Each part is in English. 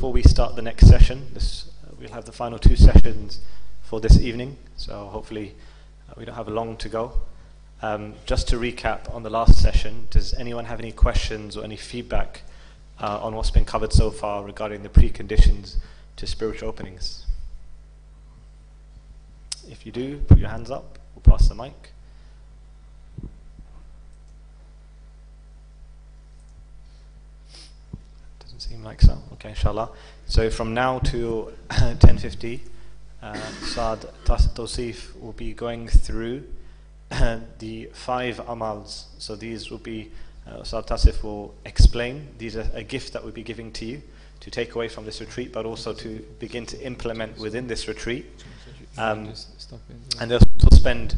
before we start the next session, we'll have the final two sessions for this evening, so hopefully we don't have long to go. Just to recap on the last session, does anyone have any questions or any feedback on what's been covered so far regarding the preconditions to spiritual openings? If you do, put your hands up. We'll pass the mic. Doesn't seem like so. Okay, inshallah. So from now to 10:50, Saad Tawsif will be going through the 5 amals. So these will be, Saad Tawsif will explain, these are a gift that we'll be giving to you to take away from this retreat, but also to begin to implement within this retreat. And they'll spend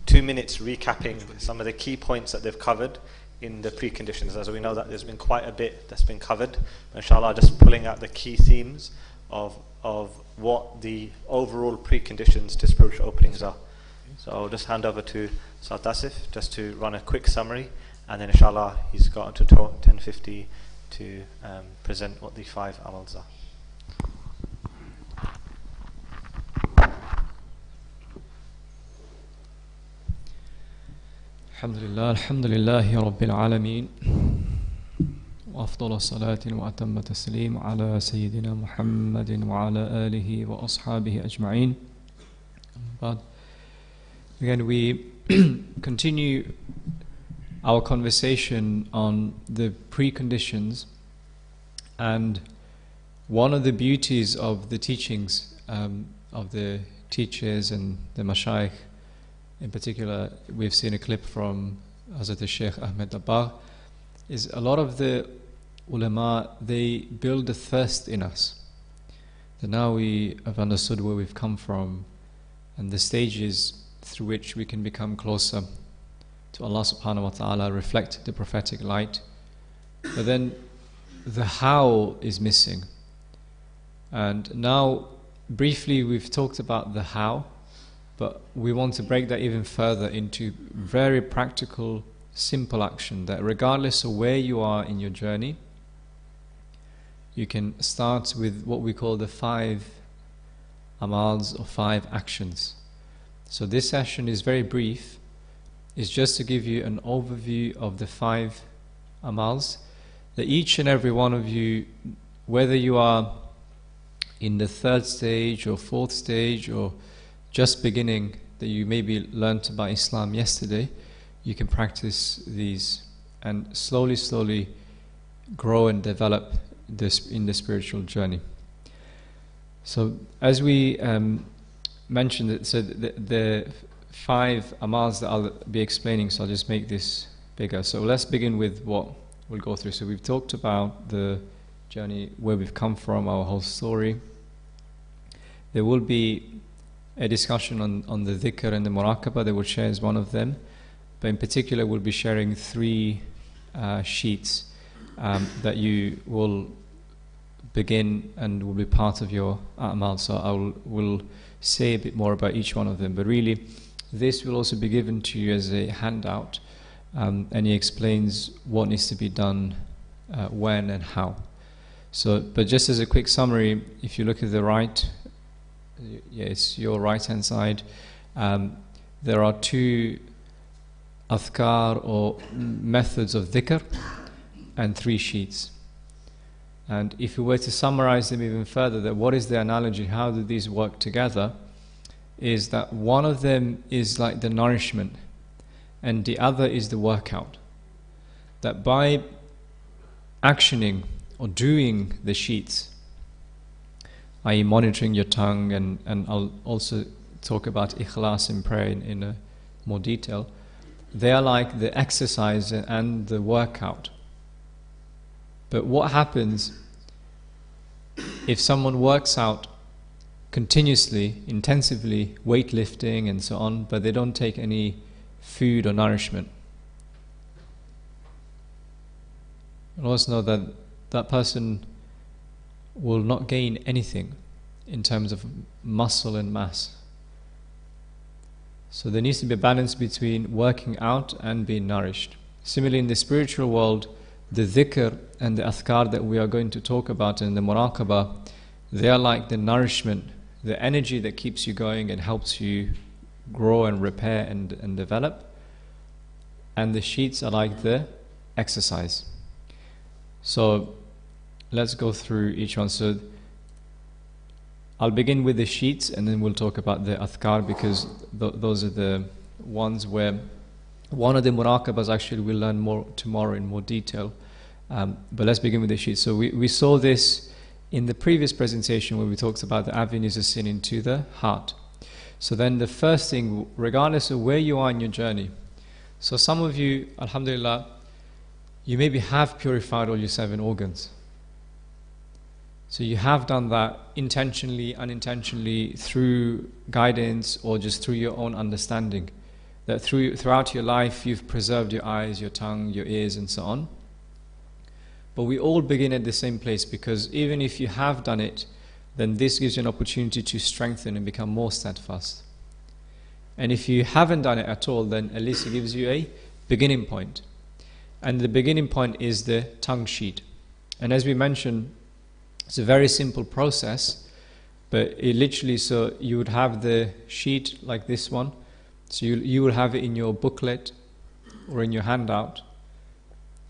2 minutes recapping some of the key points that they've covered in the preconditions, as we know that there's been quite a bit that's been covered. Inshallah, just pulling out the key themes of what the overall preconditions to spiritual openings are. So I'll just hand over to Saad Tasif just to run a quick summary, and then inshallah he's got until 10:50 to present what the 5 amals are. الحمد لله رب العالمين وأفضل الصلاة وأتم التسليم على سيدنا محمد وعلى آله وأصحابه أجمعين. But again, we continue our conversation on the preconditions, and one of the beauties of the teachings of the teachers and the mashayikh. In particular, we've seen a clip from Hazrat Sheikh Ahmed Dabbar, is a lot of the ulama, they build a thirst in us. That now we have understood where we've come from and the stages through which we can become closer to Allah subhanahu wa ta'ala, reflect the prophetic light. But then the how is missing. And now, briefly, we've talked about the how, but we want to break that even further into very practical, simple action that regardless of where you are in your journey, you can start with what we call the 5 amals or 5 actions. So this session is very brief. It's just to give you an overview of the 5 amals, that each and every one of you, whether you are in the 3rd stage or 4th stage or just beginning, that you maybe learnt about Islam yesterday, you can practice these and slowly grow and develop this in the spiritual journey. So as we mentioned it, so the 5 amals that I'll be explaining, so I'll just make this bigger. So let's begin with what we'll go through. So we've talked about the journey, where we've come from, our whole story. There will be a discussion on the dhikr and the muraqabah that we'll share as one of them, but in particular we'll be sharing 3 sheets that you will begin and will be part of your a'mal. So we'll say a bit more about each one of them, but really this will also be given to you as a handout, and he explains what needs to be done, when and how. So, but just as a quick summary, if you look at the right, yes, your right hand side, there are 2 adhkar or methods of dhikr and 3 sheets. And if we were to summarize them even further, that what is the analogy, how do these work together, is that one of them is like the nourishment and the other is the workout. That by actioning or doing the sheets, i.e. monitoring your tongue, and I'll also talk about ikhlas in prayer in more detail, they are like the exercise and the workout. But what happens if someone works out continuously, intensively, weightlifting and so on, but they don't take any food or nourishment? You'll also know that that person will not gain anything in terms of muscle and mass. So there needs to be a balance between working out and being nourished. Similarly, in the spiritual world, the dhikr and the adhkar that we are going to talk about in the muraqabah, they are like the nourishment, the energy that keeps you going and helps you grow and repair and develop. And the sheets are like the exercise. So let's go through each one. So I'll begin with the sheets and then we'll talk about the adhkar, because those are the ones where one of the muraqabahs actually we'll learn more tomorrow in more detail. But let's begin with the sheets. So we saw this in the previous presentation where we talked about the avenues of sin into the heart. So then the first thing, regardless of where you are in your journey, so some of you, alhamdulillah, you maybe have purified all your 7 organs. So you have done that intentionally, unintentionally, through guidance or just through your own understanding. That throughout your life you've preserved your eyes, your tongue, your ears and so on. But we all begin at the same place, because even if you have done it, then this gives you an opportunity to strengthen and become more steadfast. And if you haven't done it at all, then at least it gives you a beginning point. And the beginning point is the tongue sheet. And as we mentioned, it's a very simple process, but it literally, so you would have the sheet like this one. So you will have it in your booklet or in your handout,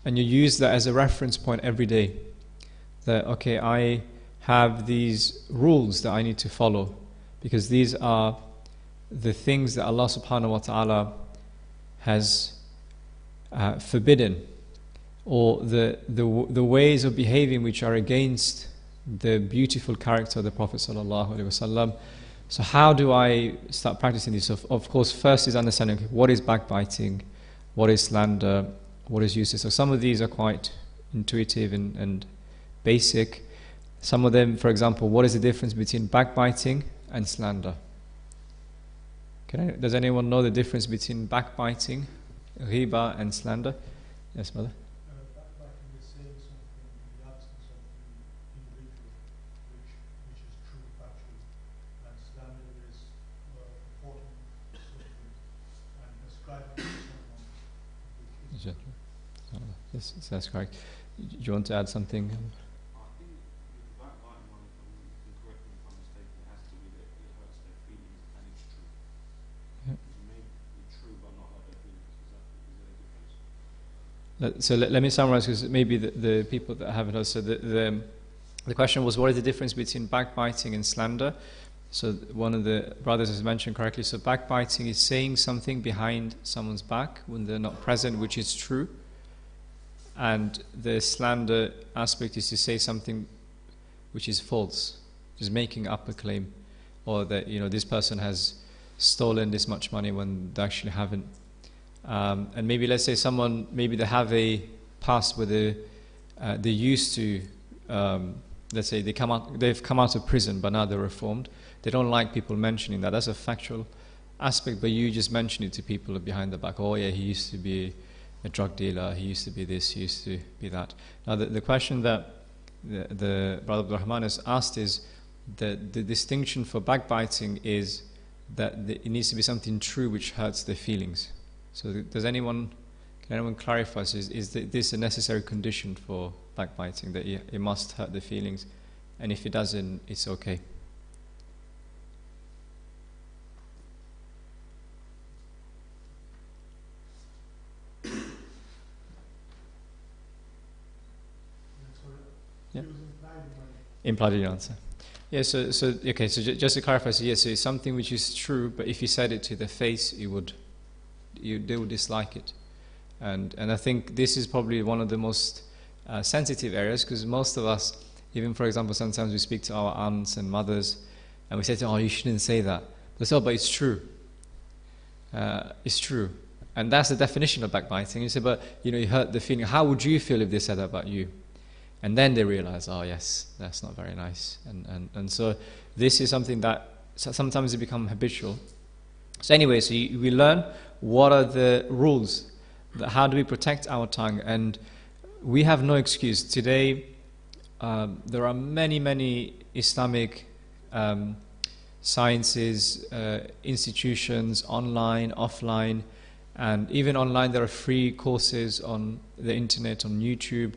and you use that as a reference point every day. That, okay, I have these rules that I need to follow, because these are the things that Allah subhanahu wa ta'ala has forbidden, or the ways of behaving which are against the beautiful character of the Prophet sallallahu alaihi wasallam. So how do I start practicing this? So of course, first is understanding, okay, what is backbiting, what is slander, what is useless. So some of these are quite intuitive and basic. Some of them, for example, what is the difference between backbiting and slander? Does anyone know the difference between backbiting, ghiba and slander? Yes, brother? Backbiting is saying something in the absence of the individual, which is true, factual, and slander is reporting something and ascribing to someone, which is Yes, that's correct. Do you want to add something? I think the backbiting one, if you can correct me if I'm mistaken, it has to be that it hurts their feelings and it's true. Yeah. It may be true but not hurt their feelings. Is there a difference? So let me summarize, because maybe the people that haven't heard. So the question was, what is the difference between backbiting and slander? So one of the brothers has mentioned correctly. So backbiting is saying something behind someone's back when they're not present, which is true. And the slander aspect is to say something which is false, just making up a claim, or that this person has stolen this much money when they actually haven't. And maybe let's say someone, maybe they have a past where they used to, let's say they've come out of prison, but now they're reformed. They don't like people mentioning that. That's a factual aspect, but you just mention it to people behind the back. Oh yeah, he used to be a drug dealer, he used to be this, he used to be that. Now the question that the Brother Abdul Rahman has asked is that the distinction for backbiting is that it needs to be something true which hurts their feelings. So can anyone clarify, is this a necessary condition for backbiting, that it must hurt the feelings, and if it doesn't, it's okay? Yeah. Implied in your answer. Yeah, so just to clarify, so yes, so it's something which is true, but if you said it to their face, they would dislike it. And I think this is probably one of the most sensitive areas, because most of us, even for example, sometimes we speak to our aunts and mothers, and we say to them, oh, you shouldn't say that. They say, oh, but it's true. It's true. And that's the definition of backbiting. You say, but you hurt the feeling. How would you feel if they said that about you? And then they realize, oh yes, that's not very nice. And so this is something that sometimes it becomes habitual. So anyway, so we learn what are the rules, how do we protect our tongue, and we have no excuse. Today, there are many Islamic sciences, institutions, online, offline, And even online, there are free courses on the internet, on YouTube,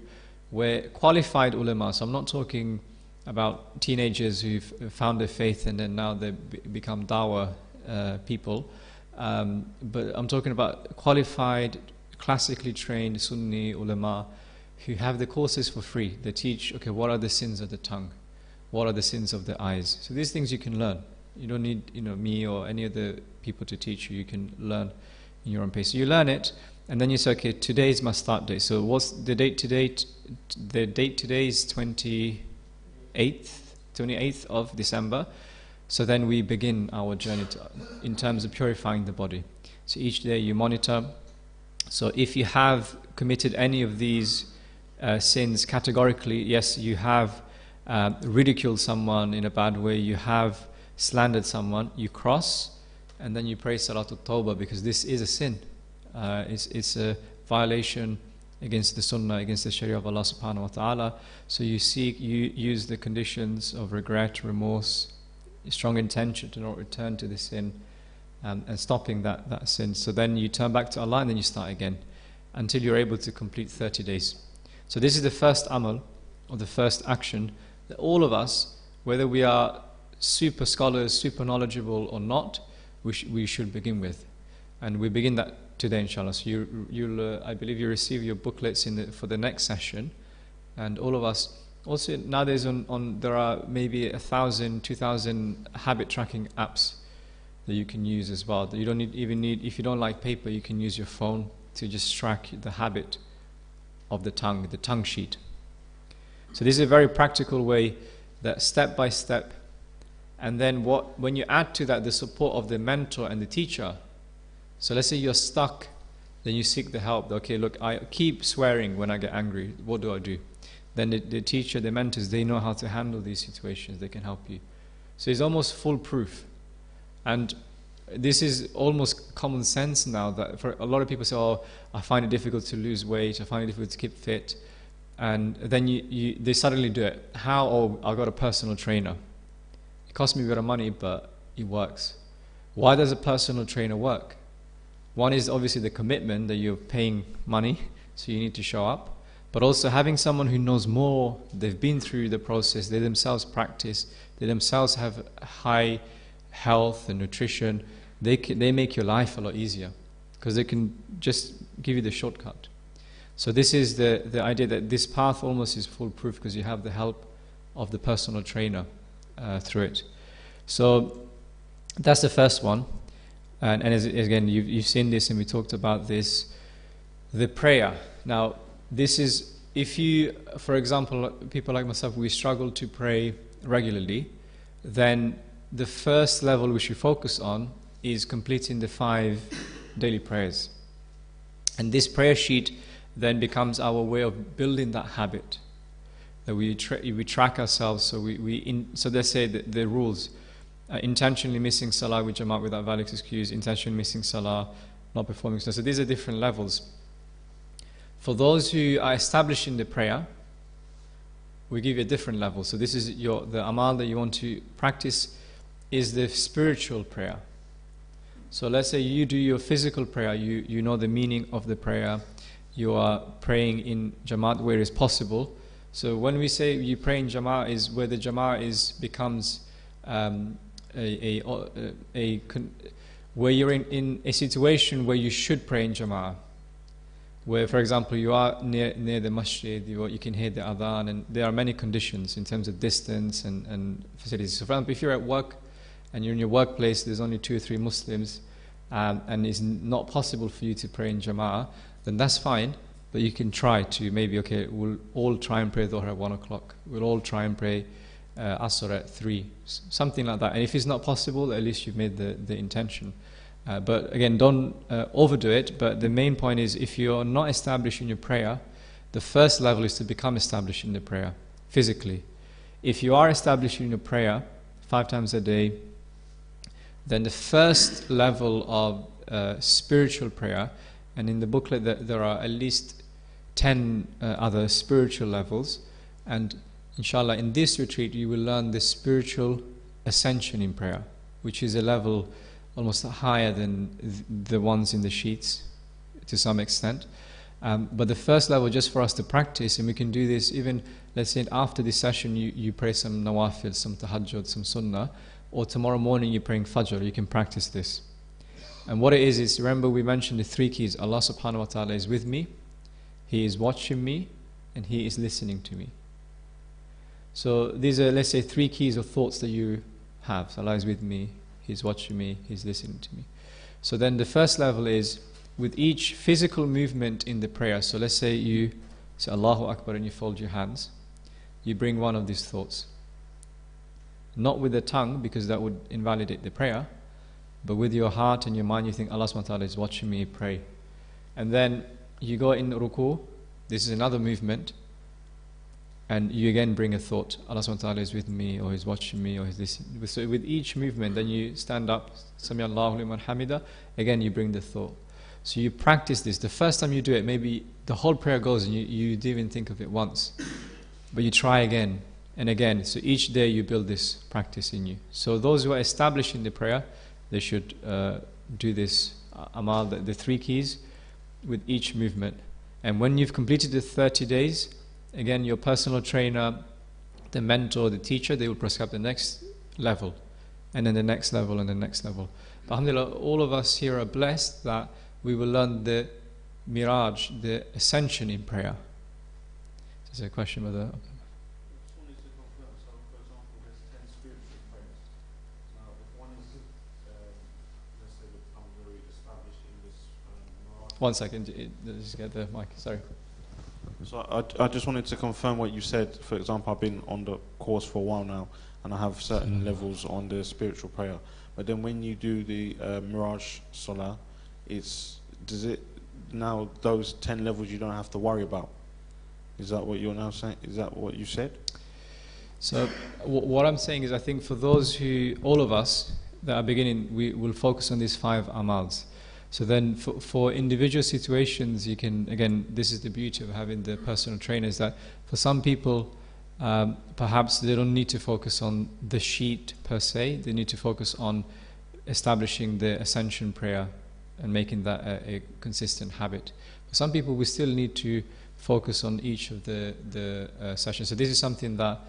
where qualified ulama, so I'm not talking about teenagers who've found their faith and then now they become dawah people, but I'm talking about qualified, classically trained Sunni ulama who have the courses for free. They teach, okay, what are the sins of the tongue? What are the sins of the eyes? So these things you can learn. You don't need, me or any other people to teach you. You can learn in your own pace. So you learn it, and then you say, okay, today is my start date. So what's the date today? The date today is 28th of December. So then we begin our journey in terms of purifying the body. So each day you monitor. So if you have committed any of these sins categorically, yes, you have ridiculed someone in a bad way, you have slandered someone, you cross, and then you pray Salatul Tawbah, because this is a sin. It's a violation against the Sunnah, against the Sharia of Allah subhanahu wa ta'ala. So you use the conditions of regret, remorse, strong intention to not return to the sin, and stopping that sin. So then you turn back to Allah and then you start again until you're able to complete 30 days. So this is the first amal, or the first action, that all of us, whether we are super scholars, super knowledgeable or not, we should begin with. And we begin that today, inshallah. So you'll I believe you receive your booklets for the next session. And all of us, also nowadays there are maybe 1,000, 2,000 habit tracking apps that you can use as well. That you don't even need, if you don't like paper, you can use your phone to just track the habit of the tongue sheet. So this is a very practical way, that step by step. And then when you add to that the support of the mentor and the teacher, so let's say you're stuck, then you seek the help. Okay, look, I keep swearing when I get angry. What do I do? Then the teacher, the mentors, they know how to handle these situations. They can help you. So it's almost foolproof. And this is almost common sense now, that for a lot of people say, oh, I find it difficult to lose weight, I find it difficult to keep fit. And then they suddenly do it. How? Oh, I got a personal trainer. It costs me a bit of money, but it works. Why does a personal trainer work? One is obviously the commitment that you're paying money, so you need to show up. But also having someone who knows more, they've been through the process, they themselves practice, they themselves have high health and nutrition, they make your life a lot easier, because they can just give you the shortcut. So this is the idea, that this path almost is foolproof because you have the help of the personal trainer through it. So that's the first one. And again, you've seen this and we talked about this. The prayer. Now, this is, if you, for example, people like myself, we struggle to pray regularly, then the first level we should focus on is completing the 5 daily prayers. And this prayer sheet then becomes our way of building that habit, that we track ourselves. So so let's say the rules: intentionally missing salah with jamaat without valid excuse, intentionally missing salah, not performing salah. So these are different levels. For those who are established in the prayer, we give you a different level. So this is the amal that you want to practice is the spiritual prayer. So let's say you do your physical prayer, you know the meaning of the prayer, you are praying in jamaat where it's possible. So when we say you pray in jamaat, is where the jamaat becomes where you're in a situation where you should pray in jamaat. Where, for example, you are near the masjid, you can hear the adhan, and there are many conditions in terms of distance and facilities. So for example, if you're at work and you're in your workplace, there's only 2 or 3 Muslims, and it's not possible for you to pray in jama'ah, then that's fine, but you can try to maybe, okay, we'll all try and pray Dhuhr at 1 o'clock, we'll all try and pray Asr at 3, something like that. And if it's not possible, at least you've made the intention. But again, don't overdo it. But the main point is, if you're not established in your prayer, the first level is to become established in the prayer physically. If you are established in your prayer 5 times a day, then the first level of spiritual prayer, and in the booklet there are at least 10 other spiritual levels, and inshallah in this retreat you will learn the spiritual ascension in prayer, which is a level almost higher than the ones in the sheets. to some extent. But the first level, just for us to practice, and we can do this even, let's say after this session, you pray some nawafil, some tahajjud, some sunnah, or tomorrow morning you're praying fajr, you can practice this. And what it is remember we mentioned the three keys. Allah subhanahu wa ta'ala is with me, He is watching me, and He is listening to me. So these are, let's say, three keys of thoughts that you have. So Allah is with me, He's watching me, He's listening to me. So then the first level is with each physical movement in the prayer. So let's say you say Allahu Akbar and you fold your hands. You bring one of these thoughts. Not with the tongue, because that would invalidate the prayer, but with your heart and your mind you think Allah subhanahu wa ta'ala is watching me pray. And then you go in ruku, this is another movement, and you again bring a thought, Allah subhanahu wa ta'ala is with me, or He's watching me, or He's listening. So with each movement, then you stand up, Sami Allahu liman hamida, again you bring the thought. So you practice this. The first time you do it, maybe the whole prayer goes and you didn't even think of it once. But you try again and again. So each day you build this practice in you. So those who are established in the prayer, they should do this amal, the three keys, with each movement. And when you've completed the 30 days, again your personal trainer, the mentor, the teacher, they will prescribe the next level, and then the next level, and the next level. But alhamdulillah, all of us here are blessed that we will learn the miraj, the ascension in prayer. There's a question whether... I just wanted to confirm, so for example, there's 10 spiritual prayers. Now, if one is, let's say, becomes very established in this mirage. 1 second, just get the mic, sorry. So I just wanted to confirm what you said. For example, I've been on the course for a while now, and I have certain levels on the spiritual prayer. But then when you do the mirage salah, does it now those 10 levels you don't have to worry about? Is that what you're now saying? Is that what you said? So what I'm saying is, I think for those who, all of us that are beginning, we will focus on these 5 amals. So then for individual situations, you can, again, this is the beauty of having the personal trainers, that for some people, perhaps they don't need to focus on the sheet per se, they need to focus on establishing the ascension prayer and making that a consistent habit. For some people, we still need to focus on each of the sessions. So this is something that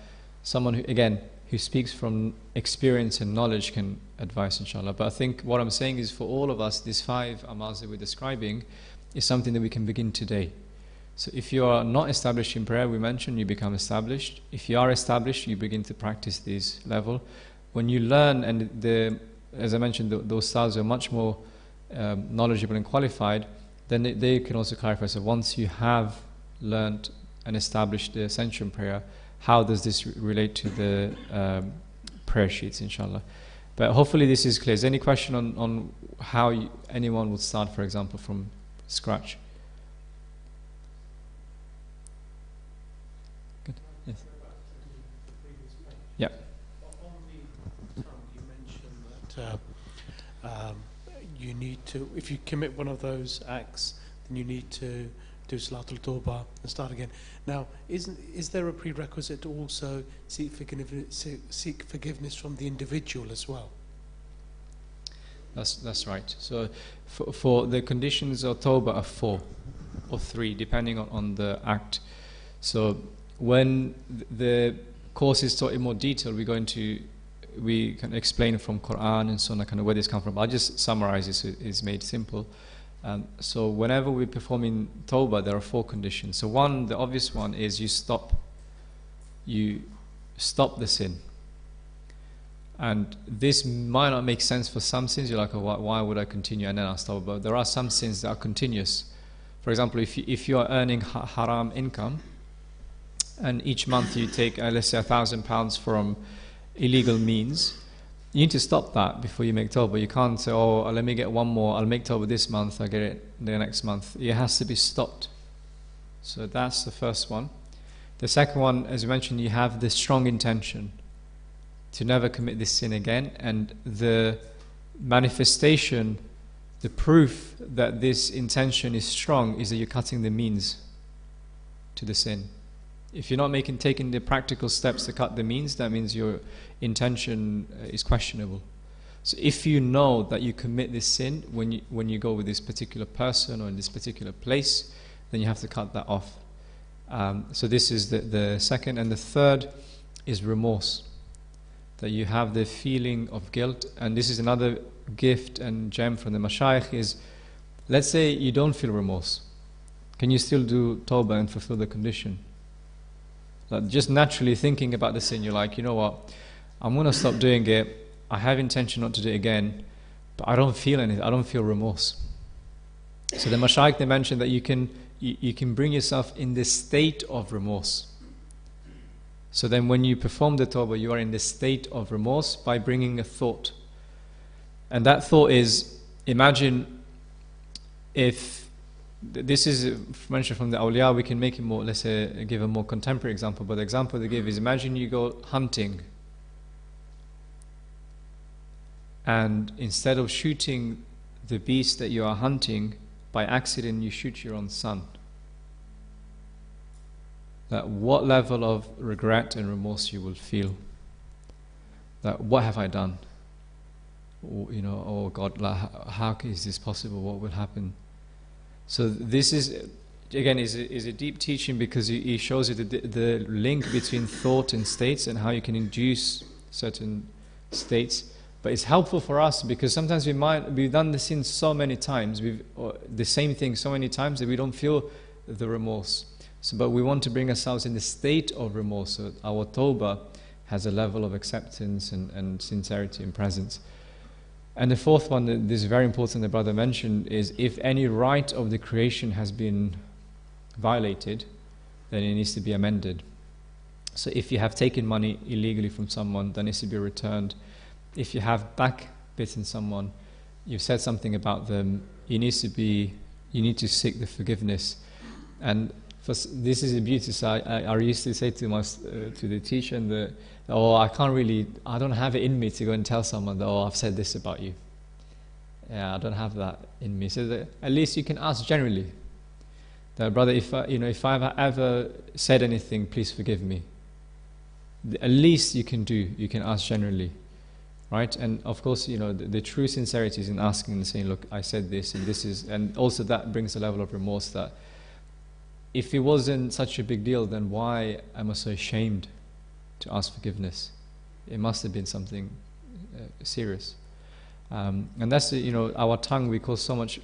someone who, again, who speaks from experience and knowledge can advise, inshallah. But I think what I'm saying is, for all of us, these 5 amals that we're describing is something that we can begin today. So if you are not established in prayer, we mentioned, you become established. If you are established, you begin to practice this level. When you learn, and as I mentioned, those stars are much more knowledgeable and qualified, then they can also clarify. So once you have learned and established the ascension prayer, how does this relate to the prayer sheets, inshallah? But hopefully this is clear. Is there any question on how anyone would start, for example, from scratch? Good. Yes. Yeah. On the tongue, you mentioned that you need to, if you commit one of those acts, then you need to do Salatul Tawbah and start again. Now, is there a prerequisite to also seek forgiveness from the individual as well? That's right. So for the conditions of Tawbah are 4 or 3, depending on the act. So when the course is taught in more detail, we can explain from Quran and Sunnah kind of where this comes from. I'll just summarize this, it's made simple. So whenever we're performing Tawbah, there are 4 conditions. So one, the obvious one, is you stop the sin. And this might not make sense for some sins. You're like, oh, why would I continue and then I'll stop? But there are some sins that are continuous. For example, if you are earning haram income, and each month you take, let's say, £1,000 from illegal means, you need to stop that before you make Tawbah. You can't say, oh, let me get one more, I'll make Tawbah this month, I'll get it the next month. It has to be stopped. So that's the first one. The second one, as you mentioned, you have the strong intention to never commit this sin again, and the manifestation, the proof that this intention is strong is that you're cutting the means to the sin. If you're not taking the practical steps to cut the means, that means your intention is questionable. So if you know that you commit this sin when you go with this particular person or in this particular place, then you have to cut that off. So this is the second. And the third is remorse. That you have the feeling of guilt. And this is another gift and gem from the mashayikh is, let's say you don't feel remorse. Can you still do tawbah and fulfill the condition? Like just naturally thinking about the sin, you're like, you know what, I'm going to stop doing it. I have intention not to do it again, but I don't feel anything. I don't feel remorse. So the mashayikh, they mentioned that you can bring yourself in this state of remorse. So then when you perform the tawbah, you are in this state of remorse by bringing a thought. And that thought is, imagine if, this is mentioned from the awliya, we can make it more, let's say, give a more contemporary example, but the example they give is, imagine you go hunting, and instead of shooting the beast that you are hunting, by accident you shoot your own son. That what level of regret and remorse you will feel. That what have I done? Or, you know, oh God, how is this possible? What will happen? So this is, again, is a deep teaching because he shows you the link between thought and states and how you can induce certain states. But it's helpful for us because sometimes we've done the sin so many times, the same thing so many times that we don't feel the remorse. So, but we want to bring ourselves in the state of remorse. So our tawbah has a level of acceptance and sincerity and presence. And the fourth one that is very important, the brother mentioned, is if any right of the creation has been violated, then it needs to be amended. So if you have taken money illegally from someone, then it needs to be returned. If you have backbitten someone, you've said something about them, you need to seek the forgiveness. And this is a beauty. So I used to say to the teacher, I don't have it in me to go and tell someone that, I've said this about you. Yeah, I don't have that in me. So that at least you can ask generally. That, brother, if I've ever said anything, please forgive me. At least you can ask generally. Right? And of course, the true sincerity is in asking and saying, look, I said this and this is, and also that brings a level of remorse that if it wasn't such a big deal, then why am I so ashamed to ask forgiveness? It must have been something serious. And that's, our tongue, we cause so much,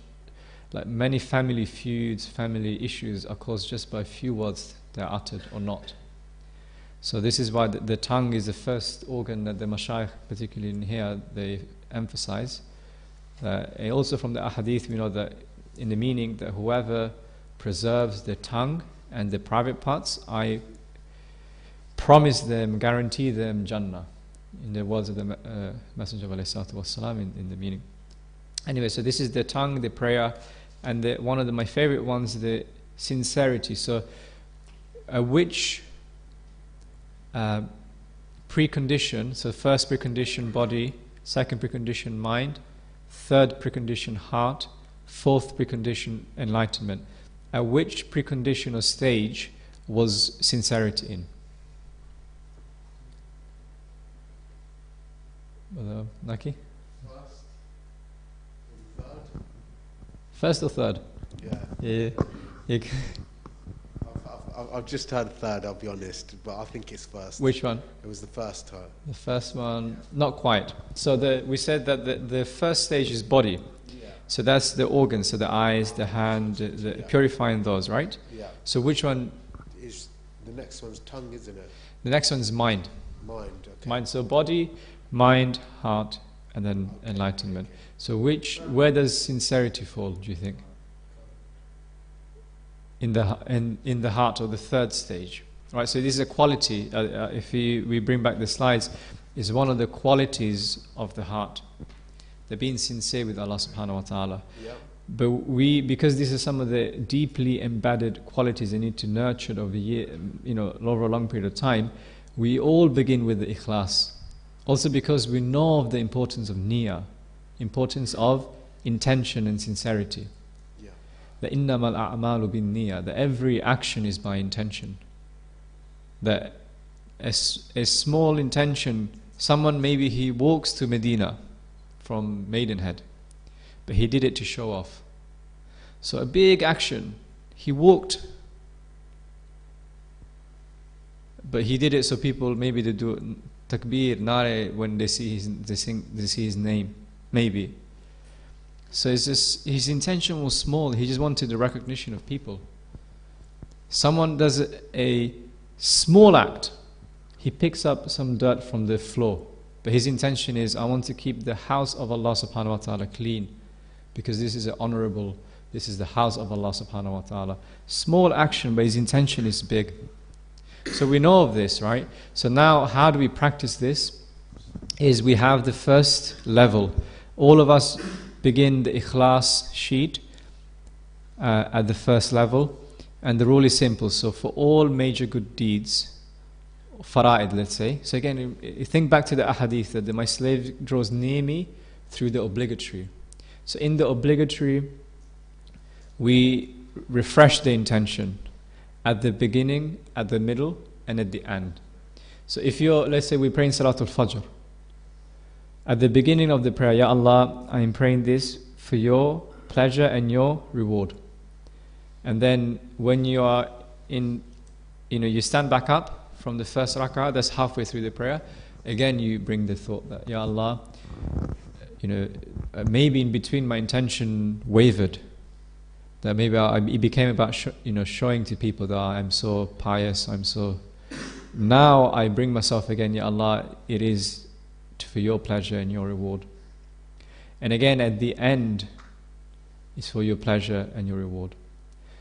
like many family feuds, family issues are caused just by a few words that are uttered or not. So this is why the tongue is the first organ that the mashayikh, particularly in here, they emphasize. And also from the ahadith, we know that in the meaning that whoever preserves the tongue and the private parts, I promise them, guarantee them Jannah, in the words of the Messenger of Allah in the meaning. Anyway, so this is the tongue, the prayer, and one of my favorite ones, the sincerity. So which precondition, so first precondition body, second precondition mind, third precondition heart, fourth precondition enlightenment. At which precondition or stage was sincerity in? Naki? First or third? Yeah. I've just heard third, I'll be honest, but I think it's first. Which one? It was the first time. The first one, not quite. So we said that the first stage is body. So that's the organs, so the eyes, the hand, purifying those, right? Yeah. So which one? Is the next one's tongue, isn't it? The next one is mind. Mind, okay. Mind, so body, mind, heart, and then enlightenment. So where does sincerity fall, do you think? In the heart, or the third stage. Right, so this is a quality, if we bring back the slides, is one of the qualities of the heart. They're being sincere with Allah subhanahu wa ta'ala. Yeah. But because these are some of the deeply embedded qualities they need to nurture over over a long period of time, we all begin with the ikhlas. Also because we know of the importance of niyyah, importance of intention and sincerity. Yeah. The innamal a'malu bin niyyah, that every action is by intention. That a small intention, someone maybe he walks to Medina, from Maidenhead, but he did it to show off. So a big action. He walked, but he did it so people maybe they do takbir, nare when they see his name, maybe. So it's just, his intention was small. He just wanted the recognition of people. Someone does a small act. He picks up some dirt from the floor, but his intention is, I want to keep the house of Allah subhanahu wa ta'ala clean, because this is an honorable, this is the house of Allah subhanahu wa ta'ala. Small action, but his intention is big. So we know of this, right? So now how do we practice this? Is we have the first level. All of us begin the ikhlas sheet at the first level, and the rule is simple. So for all major good deeds, fara'id, let's say. So again, think back to the ahadith that my slave draws near me through the obligatory. So in the obligatory, we refresh the intention at the beginning, at the middle, and at the end. So if you're, let's say we pray in Salatul Fajr. At the beginning of the prayer, Ya Allah, I am praying this for your pleasure and your reward. And then when you are in, you stand back up from the first rak'ah, that's halfway through the prayer. Again, you bring the thought that, Ya Allah, maybe in between my intention wavered. That maybe it became about showing to people that I'm so pious, now I bring myself again, Ya Allah, it is for your pleasure and your reward. And again at the end is for your pleasure and your reward.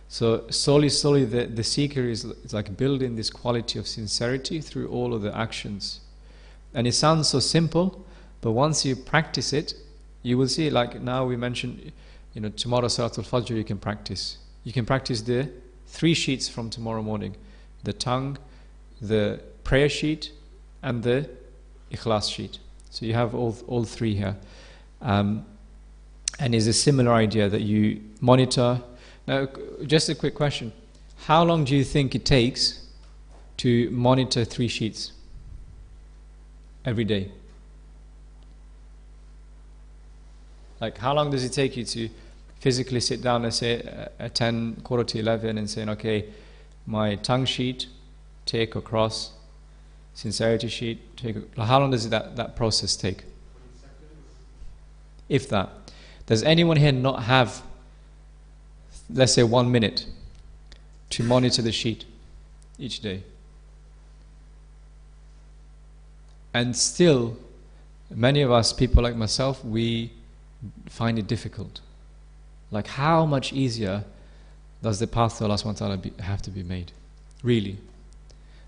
So slowly the seeker is like building this quality of sincerity through all of the actions. And it sounds so simple, but once you practice it, you will see, like now we mentioned, tomorrow Salatul Fajr you can practice. You can practice the 3 sheets from tomorrow morning. The tongue, the prayer sheet, and the ikhlas sheet. So you have all 3 here. And it's a similar idea that you monitor. Now, just a quick question. How long do you think it takes to monitor 3 sheets every day? Like, how long does it take you to physically sit down and say at 10, quarter to 11 and saying, okay, my tongue sheet, take or cross, sincerity sheet, take. How long does that process take? If that. Does anyone here not have, let's say, 1 minute to monitor the sheet each day? And still, many of us, people like myself, we find it difficult. Like, how much easier does the path to Allah subhanahu wa ta'ala have to be made? Really.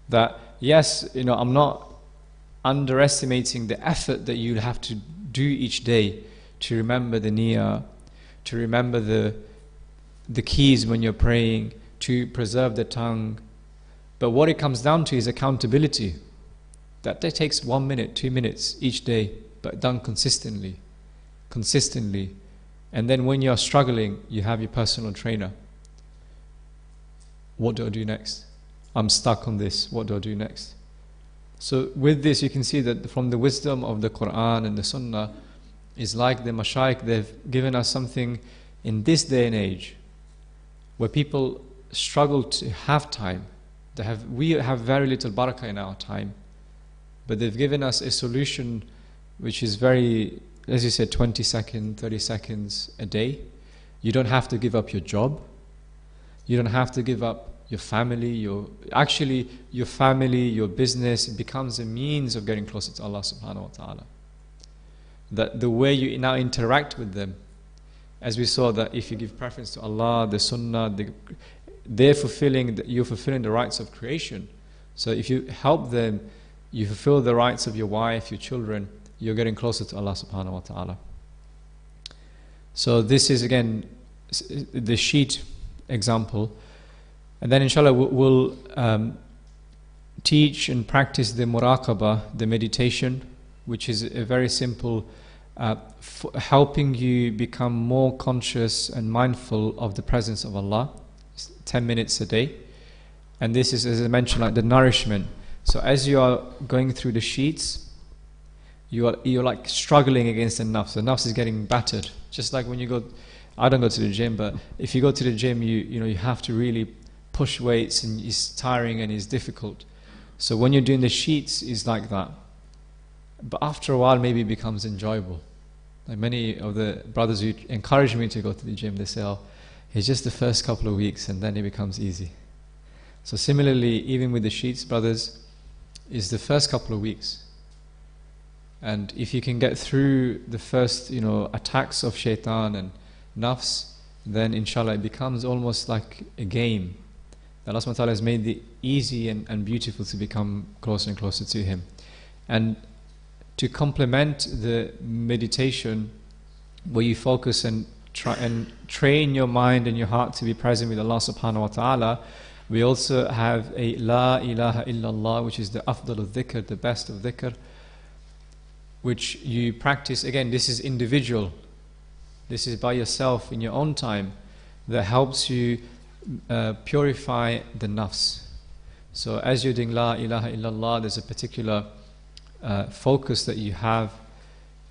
That, yes, I'm not underestimating the effort that you have to do each day to remember the niyyah, to remember the keys when you're praying, to preserve the tongue. But what it comes down to is accountability. That takes 1 minute, 2 minutes each day, but done consistently. And then when you're struggling, you have your personal trainer. What do I do next? I'm stuck on this. What do I do next? So with this, you can see that from the wisdom of the Quran and the Sunnah, is like the Mashaykh, they've given us something in this day and age where people struggle to have time. We have very little barakah in our time, but they've given us a solution which is very, as you said, 20 seconds, 30 seconds a day. You don't have to give up your job. You don't have to give up your family, your family, your business. It becomes a means of getting closer to Allah subhanahu wa ta'ala. That the way you now interact with them, as we saw that if you give preference to Allah, the Sunnah, you're fulfilling the rights of creation. So if you help them, you fulfill the rights of your wife, your children, you're getting closer to Allah subhanahu wa ta'ala. So this is again the sheet example. And then inshallah we'll teach and practice the muraqabah, the meditation, which is a very simple helping you become more conscious and mindful of the presence of Allah. It's 10 minutes a day. And this is, as I mentioned, like the nourishment. So as you are going through the sheets, you're like struggling against the nafs. The nafs is getting battered. Just like when you go, I don't go to the gym, but if you go to the gym, you have to really push weights, and it's tiring and it's difficult. So when you're doing the sheets, it's like that. But after a while, maybe it becomes enjoyable. Like many of the brothers who encourage me to go to the gym, they say, "Oh, it's just the first couple of weeks, and then it becomes easy." So similarly, even with the sheets, brothers, is the first couple of weeks. And if you can get through the first, attacks of shaitan and nafs, then inshallah it becomes almost like a game. Allah subhanahu wa ta'ala has made it easy and beautiful to become closer and closer to Him. And to complement the meditation, where you focus and try and train your mind and your heart to be present with Allah subhanahu wa ta'ala, we also have a La ilaha illallah, which is the afdal of dhikr, the best of dhikr, which you practice. Again, this is individual. This is by yourself in your own time, that helps you purify the nafs. So as you're doing La ilaha illallah, there's a particular focus that you have,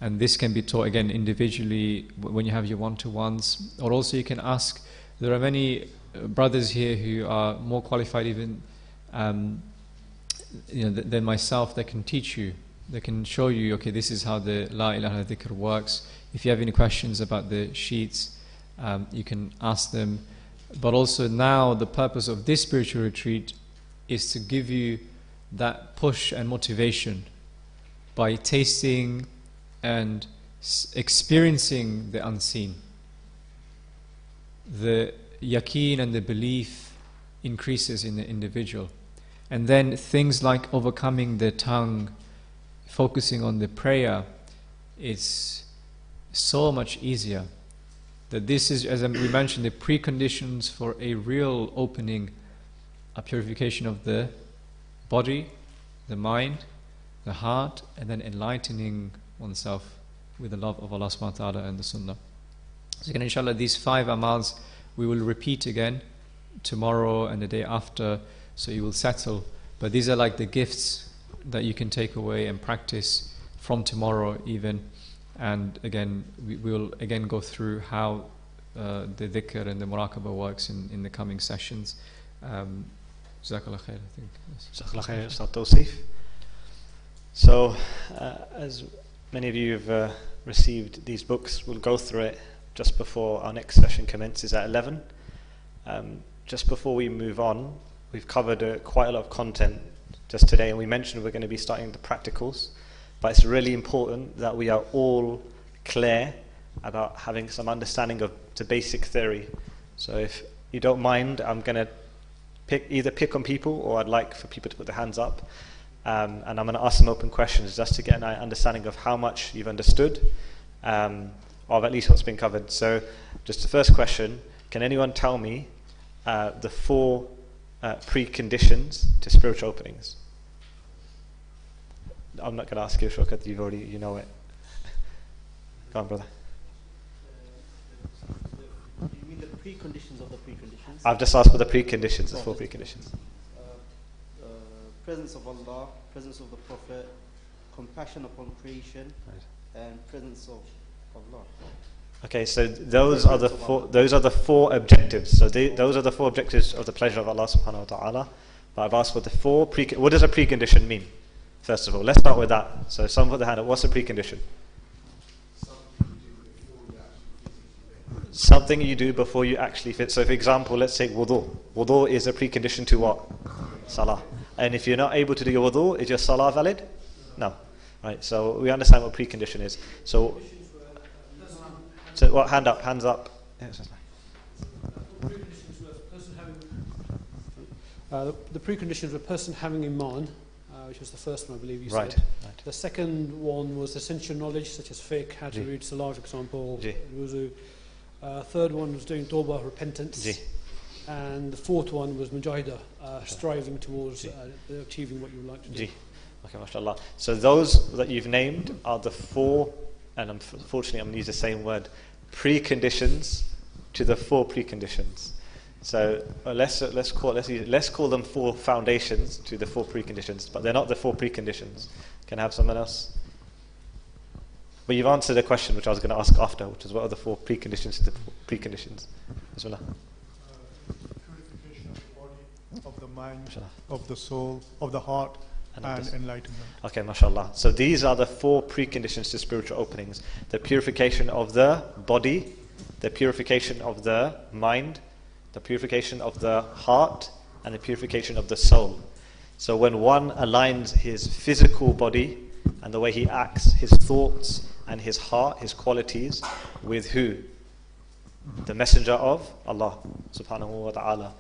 and this can be taught again individually when you have your one-to-ones, or also you can ask. There are many brothers here who are more qualified even than myself, that can teach you. They can show you, okay, this is how the La ilaha dhikr works. If you have any questions about the sheets, you can ask them. But also now the purpose of this spiritual retreat is to give you that push and motivation by tasting and experiencing the unseen. The yaqeen and the belief increases in the individual. And then things like overcoming the tongue, focusing on the prayer, is so much easier. That this is, as we mentioned, the preconditions for a real opening, a purification of the body, the mind, the heart, and then enlightening oneself with the love of Allah subhanahu wa ta'ala and the sunnah. So again, inshallah, these 5 amals we will repeat again tomorrow and the day after, so you will settle. But these are like the gifts that you can take away and practice from tomorrow even. And again, we will again go through how the dhikr and the muraqabah works in the coming sessions. Jazakallah khair, I think. Jazakallah khair, Ustad Tawseef. So, as many of you have received these books, we'll go through it just before our next session commences at 11. Just before we move on, we've covered quite a lot of content just today, and we mentioned we're going to be starting the practicals. But it's really important that we are all clear about having some understanding of the basic theory. So if you don't mind, I'm going to either pick on people, or I'd like for people to put their hands up. And I'm going to ask some open questions just to get an understanding of how much you've understood, or of at least what's been covered. So just the first question, can anyone tell me the 4 preconditions to spiritual openings? I'm not going to ask you, Shaukat, you know it. Go on, brother. You mean the preconditions of the preconditions? I've just asked for the preconditions, the 4 preconditions. Presence of Allah, presence of the Prophet, compassion upon creation, and presence of Allah. Okay, so those are the 4 objectives. So those are the 4 objectives of the pleasure of Allah subhanahu wa ta'ala. But I've asked for the 4 what does a precondition mean? First of all, let's start with that. So someone put the hand up. What's a precondition? Something you do before you actually fit. So for example, let's take wudu. Wudu is a precondition to what? Salah. And if you're not able to do your wudu, is your salah valid? No. Right, so we understand what precondition is. So what? Hands up. The preconditions of a person having iman, which was the first one I believe you said. Right. The second one was essential knowledge, such as fiqh, how to read salah, for example, wuzu. Third one was doing tawbah, repentance. And the fourth one was mujahidah, striving towards achieving what you would like to do. Okay, mashallah. So those that you've named are the 4, and unfortunately I'm going to use the same word, preconditions to the 4 preconditions. So let's call them 4 foundations to the 4 preconditions, but they're not the 4 preconditions. Can I have someone else? But you've answered a question which I was going to ask after, which is what are the 4 preconditions to the preconditions? Bismillah. Purification of the body, of the mind, Mashallah. of the soul, of the heart, And and of the- enlightenment. Okay, mashallah. So these are the 4 preconditions to spiritual openings. The purification of the body, the purification of the mind, the purification of the heart, and the purification of the soul. So when one aligns his physical body and the way he acts, his thoughts and his heart, his qualities, with who? The messenger of Allah subhanahu wa ta'ala.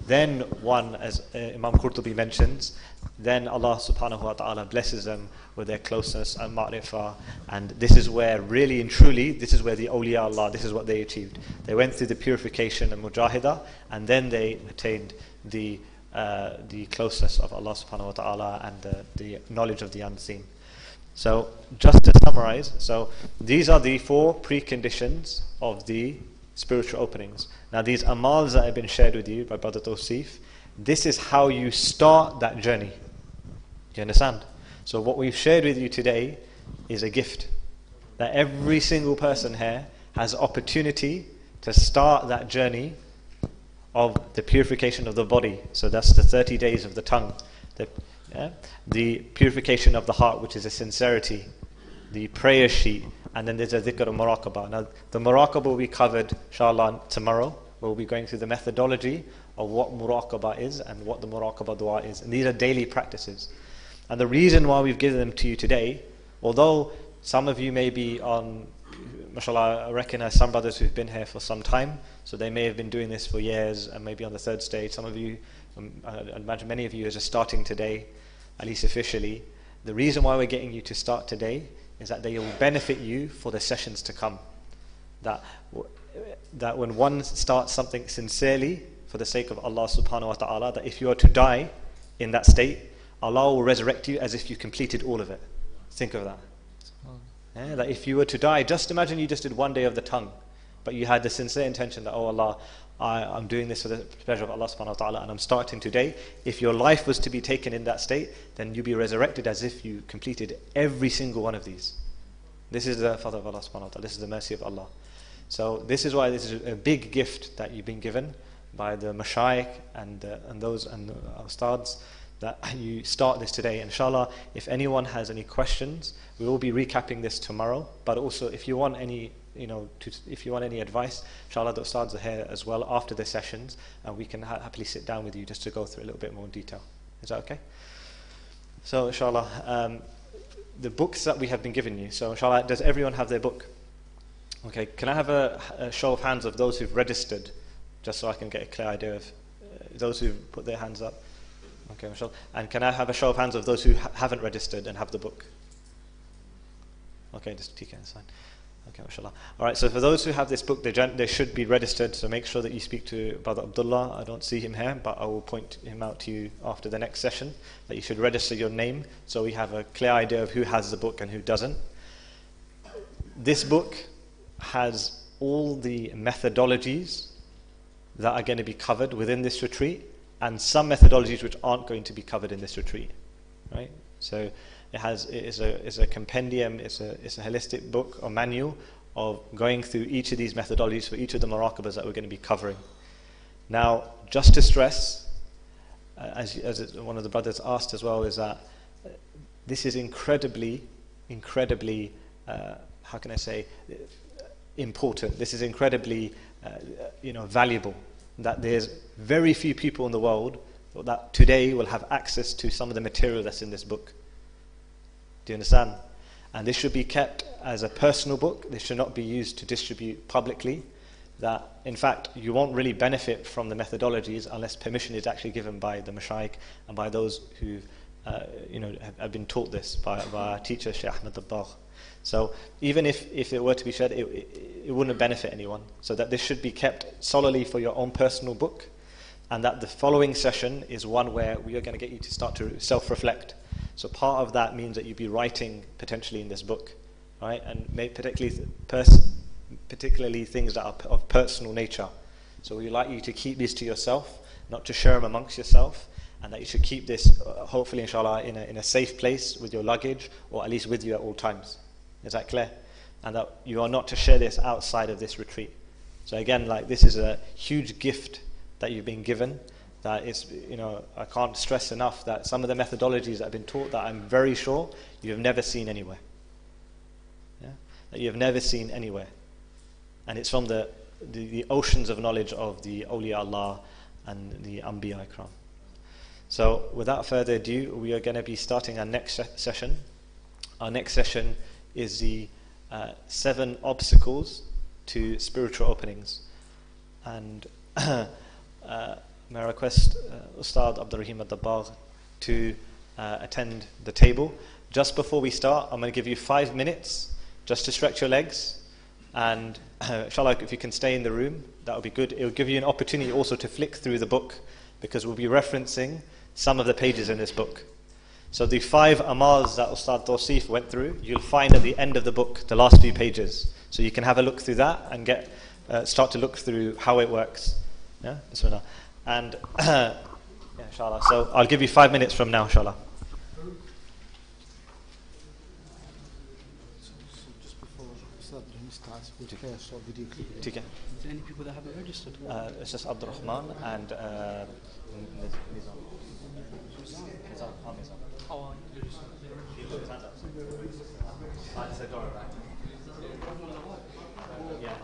Then one, as Imam Qurtubi mentions, then Allah subhanahu wa ta'ala blesses them with their closeness and ma'rifah. And this is where really and truly, this is where the awliya Allah, this is what they achieved. They went through the purification and mujahidah, and then they attained the closeness of Allah subhanahu wa ta'ala and the knowledge of the unseen. So just to summarize, so these are the 4 preconditions of the spiritual openings. Now these amals that have been shared with you by Brother Tawsif, this is how you start that journey. Do you understand? So what we've shared with you today is a gift. That every single person here has opportunity to start that journey of the purification of the body. So that's the 30 days of the tongue. The purification of the heart, which is a sincerity. The prayer sheet. And then there's a dhikr of muraqabah. Now the muraqabah will be covered, inshallah, tomorrow. We'll be going through the methodology of what muraqabah is and what the muraqabah dua is. And these are daily practices. And the reason why we've given them to you today, although some of you may be on, mashallah, I recognize some brothers who've been here for some time, so they may have been doing this for years and maybe on the 3rd stage. Some of you, I imagine many of you are just starting today, at least officially. The reason why we're getting you to start today is that they will benefit you for the sessions to come. That when one starts something sincerely for the sake of Allah subhanahu wa ta'ala, that if you are to die in that state, Allah will resurrect you as if you completed all of it. Think of that. Yeah, that if you were to die, just imagine you just did 1 day of the tongue, but you had the sincere intention that, oh Allah, I'm doing this for the pleasure of Allah subhanahu wa ta'ala and I'm starting today. If your life was to be taken in that state, then you'll be resurrected as if you completed every single one of these. This is the fadl of Allah subhanahu wa ta'ala. This is the mercy of Allah. So this is why this is a big gift that you've been given by the mashayikh and those and the ustads, that you start this today. Inshallah, if anyone has any questions, we will be recapping this tomorrow. But also, if you want any, if you want any advice, inshallah, the ustads are here as well after the sessions, and we can happily sit down with you just to go through a little bit more detail. Is that okay? So, inshallah, the books that we have been given you. So, inshallah, does everyone have their book? Okay. Can I have a show of hands of those who've registered, just so I can get a clear idea of those who've put their hands up? Okay, Michelle. And can I have a show of hands of those who haven't registered and have the book? Okay, just TK, that's fine. Okay, mashallah. Alright, so for those who have this book, they should be registered, so make sure that you speak to Brother Abdullah. I don't see him here, but I will point him out to you after the next session, that you should register your name, so we have a clear idea of who has the book and who doesn't. This book has all the methodologies that are going to be covered within this retreat, and some methodologies which aren't going to be covered in this retreat, right? So it is a compendium, it's a holistic book or manual of going through each of these methodologies for each of the muraqabahs that we're going to be covering. Now, just to stress, as one of the brothers asked as well, is that this is incredibly, how can I say, important. This is incredibly, valuable. That there's very few people in the world that today will have access to some of the material that's in this book. Do you understand? And this should be kept as a personal book. This should not be used to distribute publicly. That, in fact, you won't really benefit from the methodologies unless permission is actually given by the mashayikh and by those who have been taught this by our teacher, Shaykh Ahmed Dabbagh. So even if it were to be shared, it wouldn't benefit anyone. So that this should be kept solely for your own personal book, and that the following session is one where we are going to get you to start to self-reflect. So part of that means that you'll be writing potentially in this book, right? And particularly things that are of personal nature. So we'd like you to keep these to yourself, not to share them amongst yourself, and that you should keep this, hopefully, inshallah, in a safe place with your luggage, or at least with you at all times. Is that clear? and that you are not to share this outside of this retreat. So again, like, this is a huge gift that you've been given, that it's, I can't stress enough that some of the methodologies that have been taught that I'm very sure you have never seen anywhere. Yeah? That you have never seen anywhere. And it's from the oceans of knowledge of the awliya Allah and the Anbiya Ikram. So without further ado, we are going to be starting our next session. Our next session is the 7 obstacles to spiritual openings. And may I request Ustad Abdul Rahim Ad-Dabbagh to attend the table. Just before we start, I'm going to give you 5 minutes just to stretch your legs. And inshallah, if you can stay in the room, that would be good. It will give you an opportunity also to flick through the book, because we'll be referencing some of the pages in this book. So the 5 amals that Ustad Tawsif went through, you'll find at the end of the book, the last few pages. So you can have a look through that and start to look through how it works. Yeah, Bismillah. And yeah, inshallah. So I'll give you 5 minutes from now, inshallah. Just before Sadr starts, we'll play a short video clip. Is there any people that haven't registered? It's just Abdul Rahman and Nizam. How are you? He put his hand up. I said, go right. Yeah.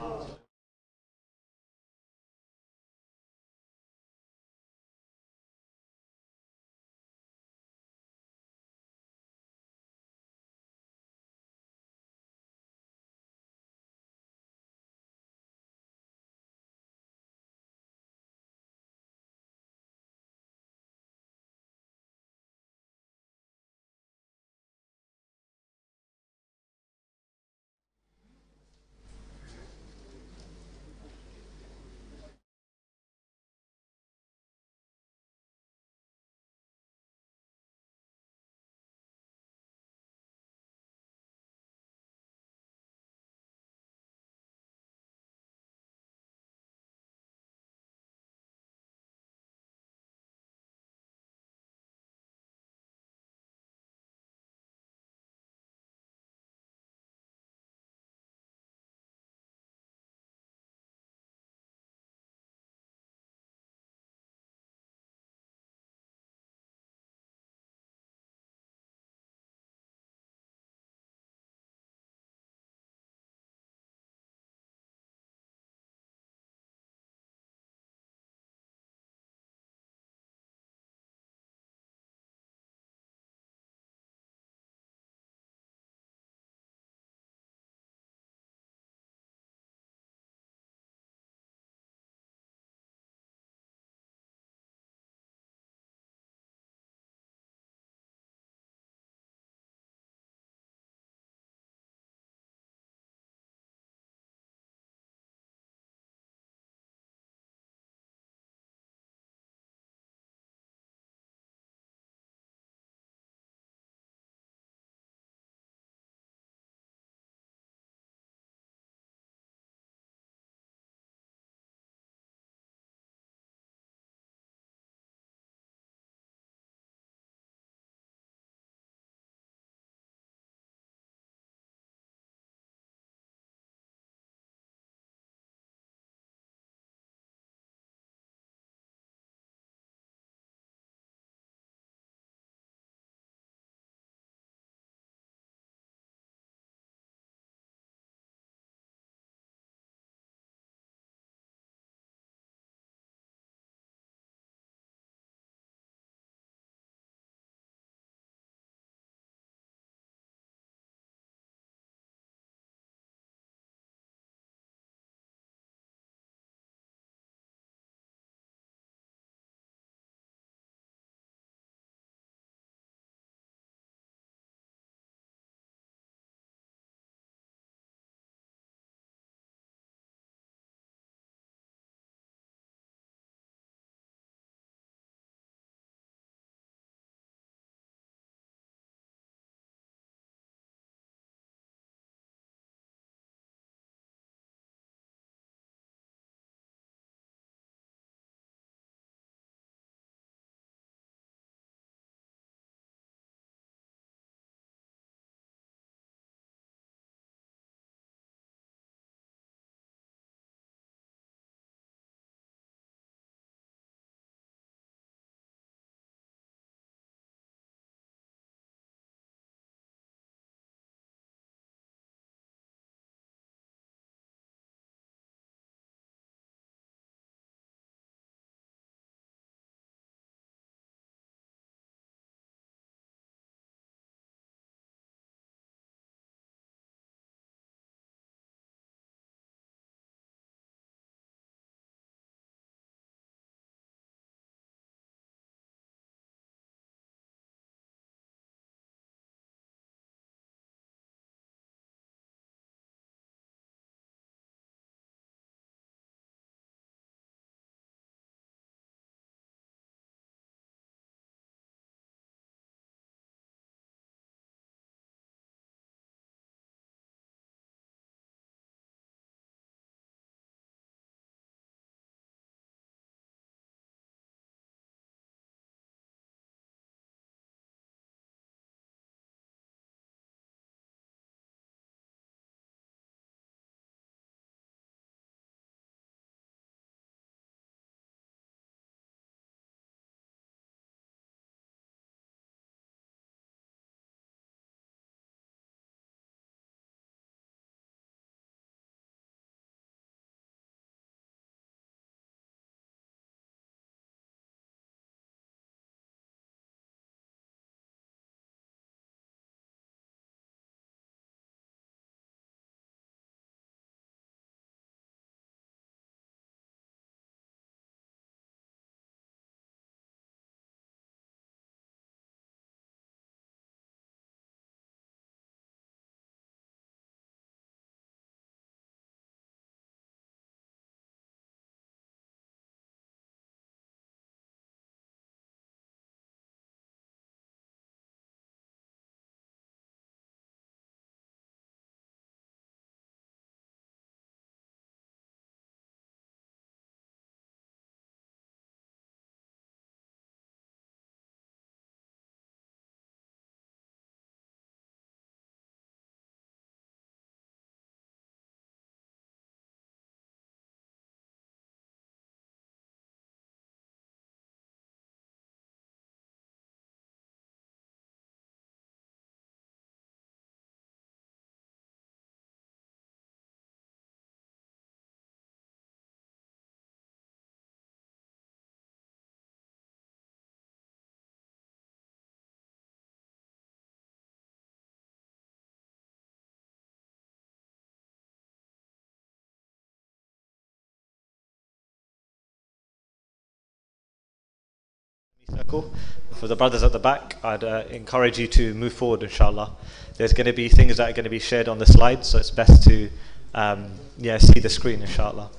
circle. For the brothers at the back, I'd encourage you to move forward, inshallah. There's going to be things that are going to be shared on the slides, so it's best to see the screen, inshallah.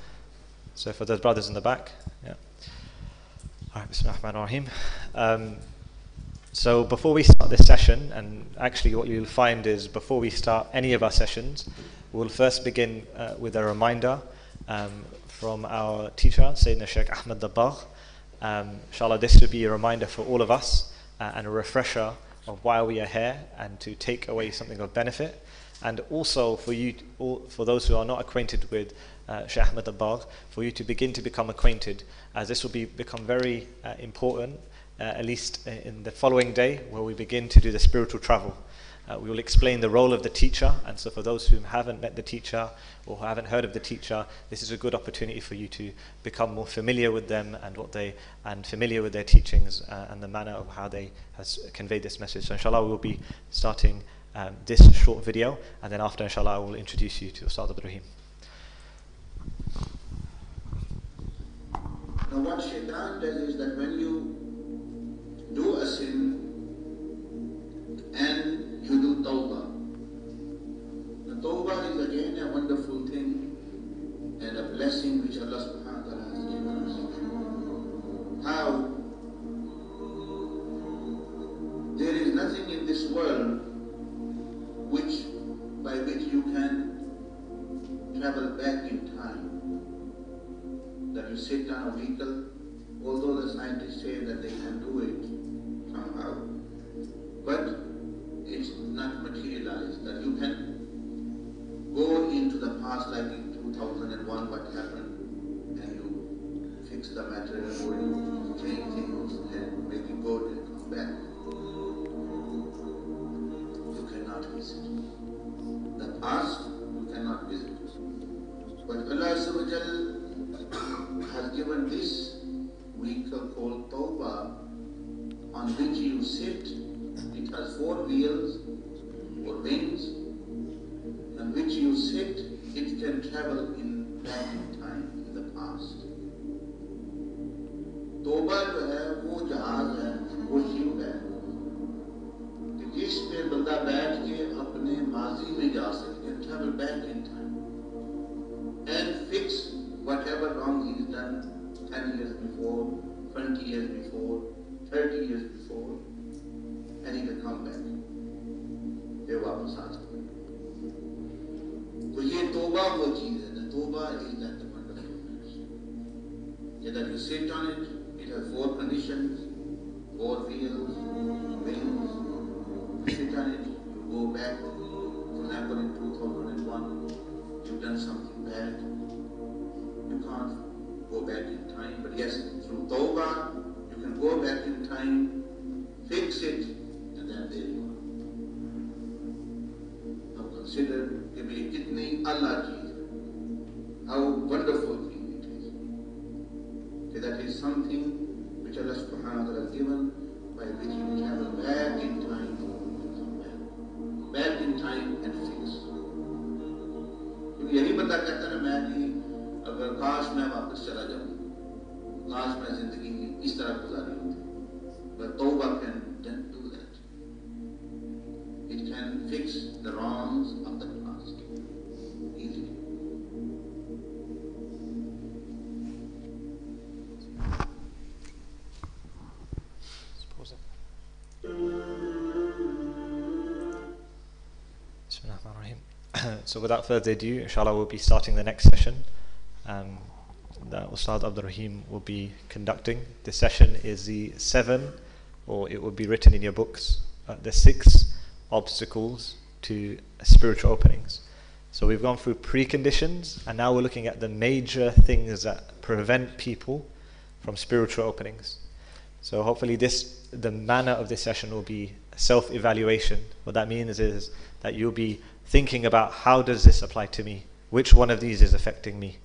So for those brothers in the back, yeah. Alright, Bismillahirrahmanirrahim. So before we start this session, and actually what you'll find is before we start any of our sessions, we'll first begin with a reminder from our teacher, Sayyidina Shaykh Ahmad Dabbagh. Inshallah, this will be a reminder for all of us and a refresher of why we are here and to take away something of benefit. And also for those who are not acquainted with Shaykh Ahmad Dabbagh, for you to begin to become acquainted, as this will become very important, at least in the following day, where we begin to do the spiritual travel. We will explain the role of the teacher, and so for those who haven't met the teacher or who haven't heard of the teacher, this is a good opportunity for you to become more familiar with them and familiar with their teachings and the manner of how they has conveyed this message. So inshallah, we will be starting this short video, and then after inshallah I will introduce you to Ustad Abdul Rahim. Now what Shaitan does is that when you do a sin and you do tawbah. The tawbah is again a wonderful thing and a blessing which Allah subhanahu wa ta'ala has given us. How? There is nothing in this world by which you can travel back in time. That you sit on a vehicle, although the scientists say that they can do it somehow, but it's not materialized, that you can go into the past like in 2001 what happened and you fix the matter or you change things and make it good and come back. You cannot visit. The past you cannot visit. But Allah Azza wa Jal has given this vehicle called Tawbah on which you sit. It has 4 wheels or wings on which you sit. It can travel back in time, in the past. तौबा जो है वो जहाज है, वो ship है कि जिसमें बंदा बैठ के अपने माजी में जा सकते हैं, travel back in time and fix whatever wrong he's done 10 years before, 20 years before, 30 years before, and he can come back. फिर वापस आ सकते हैं. तो ये तौबा वो चीज है. The तौबा is that the wonderfulness. That you sit on it, it has 4 conditions, 4 wheels, wings. You sit on it, you go back. For example, in 2001, you've done something bad. You can't go back in time, but yes, through tawbah, you can go back in time, fix it, and then there you are. Now consider कि ये कितनी अल्लाह चीज है, how wonderful thing it is. So that is something which Allah subhanahu wa ta'ala has given by which you travel back in time, back in time and fix. यही बंदा कहता है मैं नहीं, अगर काश मैं वापस चला जाऊं, काश मैं जिंदगी इस तरह गुजारी होती, but तौबा can do that. It can fix the wrongs of the past easily. So without further ado, inshallah we'll be starting the next session that Ustad Abdul Rahim will be conducting. This session is the 7, or it will be written in your books, the 6 obstacles to spiritual openings. So we've gone through preconditions, and now we're looking at the major things that prevent people from spiritual openings. So hopefully the manner of this session will be self-evaluation. What that means is that you'll be thinking about how does this apply to me? Which one of these is affecting me?